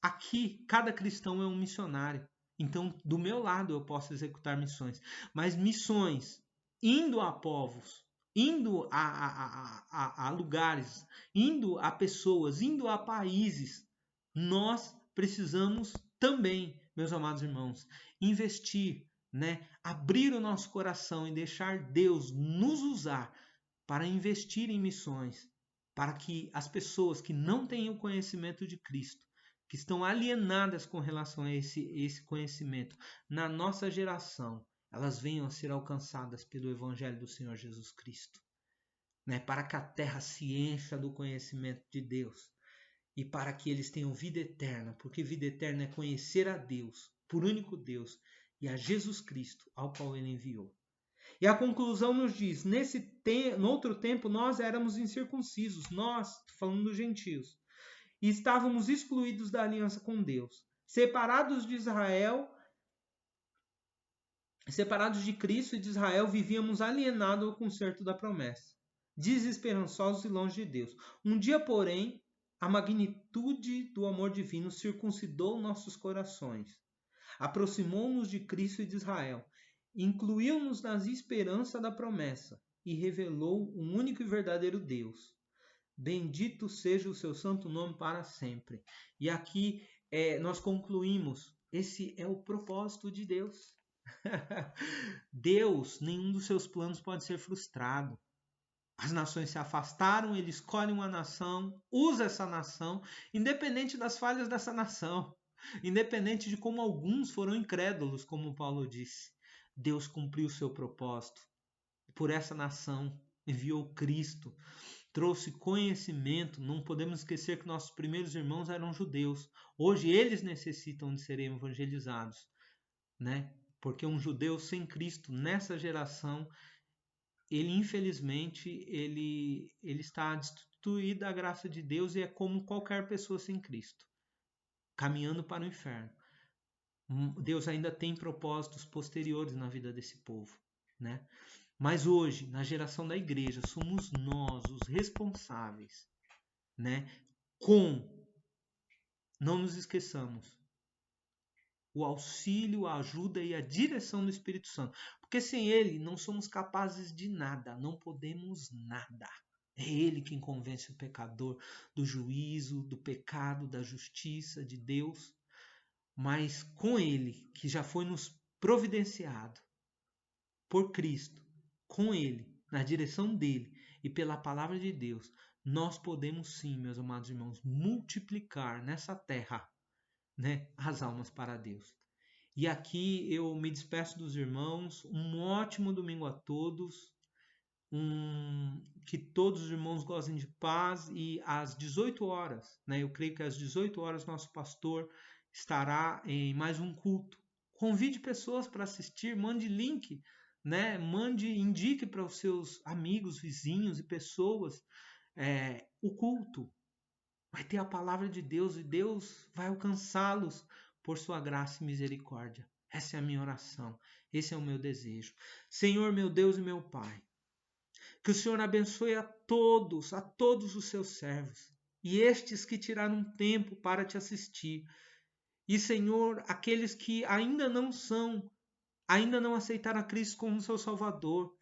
Aqui, cada cristão é um missionário. Então, do meu lado, eu posso executar missões. Mas missões indo a povos, indo a lugares, indo a pessoas, indo a países, nós precisamos também, meus amados irmãos, investir, né? Abrir o nosso coração e deixar Deus nos usar para investir em missões, para que as pessoas que não têm o conhecimento de Cristo, que estão alienadas com relação a esse conhecimento, na nossa geração, elas venham a ser alcançadas pelo Evangelho do Senhor Jesus Cristo, né? Para que a terra se encha do conhecimento de Deus e para que eles tenham vida eterna, porque vida eterna é conhecer a Deus, por único Deus, e a Jesus Cristo, ao qual ele enviou. E a conclusão nos diz, no outro tempo nós éramos incircuncisos, nós, falando dos gentios, e estávamos excluídos da aliança com Deus, separados de Israel, separados de Cristo e de Israel, vivíamos alienados ao concerto da promessa, desesperançosos e longe de Deus. Um dia, porém, a magnitude do amor divino circuncidou nossos corações, aproximou-nos de Cristo e de Israel, incluiu-nos na esperança da promessa e revelou um único e verdadeiro Deus. Bendito seja o seu santo nome para sempre. E aqui nós concluímos, esse é o propósito de Deus. Deus, nenhum dos seus planos pode ser frustrado. As nações se afastaram, ele escolhe uma nação, usa essa nação, independente das falhas dessa nação, independente de como alguns foram incrédulos, como Paulo disse. Deus cumpriu o seu propósito. Por essa nação, enviou Cristo, trouxe conhecimento. Não podemos esquecer que nossos primeiros irmãos eram judeus. Hoje eles necessitam de serem evangelizados, né? Porque um judeu sem Cristo nessa geração ele infelizmente ele está destituído da graça de Deus e é como qualquer pessoa sem Cristo, caminhando para o inferno. Deus ainda tem propósitos posteriores na vida desse povo, né? Mas hoje, na geração da igreja, somos nós os responsáveis, né? Não nos esqueçamos, o auxílio, a ajuda e a direção do Espírito Santo. Porque sem ele não somos capazes de nada, não podemos nada. É ele quem convence o pecador do juízo, do pecado, da justiça de Deus. Mas com ele, que já foi nos providenciado por Cristo, com ele, na direção dele e pela palavra de Deus, nós podemos sim, meus amados irmãos, multiplicar nessa terra, né, as almas para Deus. E aqui eu me despeço dos irmãos. Um ótimo domingo a todos. Que todos os irmãos gozem de paz. E às 18 horas, né, eu creio que às 18 horas, nosso pastor estará em mais um culto. Convide pessoas para assistir, mande link, né, indique para os seus amigos, vizinhos e pessoas o culto. Vai ter a palavra de Deus e Deus vai alcançá-los por sua graça e misericórdia. Essa é a minha oração, esse é o meu desejo. Senhor, meu Deus e meu Pai, que o Senhor abençoe a todos os seus servos, e estes que tiraram tempo para te assistir. E, Senhor, aqueles que ainda não aceitaram a Cristo como seu Salvador,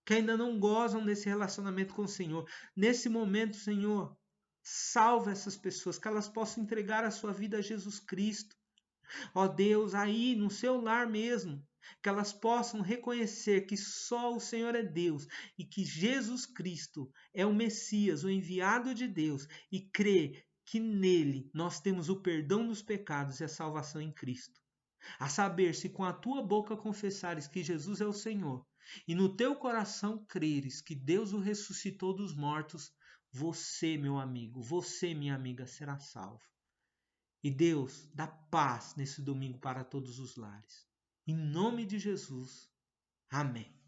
que ainda não gozam desse relacionamento com o Senhor. Nesse momento, Senhor, salva essas pessoas, que elas possam entregar a sua vida a Jesus Cristo. Ó Deus, aí no seu lar mesmo, que elas possam reconhecer que só o Senhor é Deus e que Jesus Cristo é o Messias, o enviado de Deus, e crer que nele nós temos o perdão dos pecados e a salvação em Cristo. A saber, se com a tua boca confessares que Jesus é o Senhor e no teu coração creres que Deus o ressuscitou dos mortos, você, meu amigo, você, minha amiga, será salvo. E Deus dá paz nesse domingo para todos os lares. Em nome de Jesus. Amém.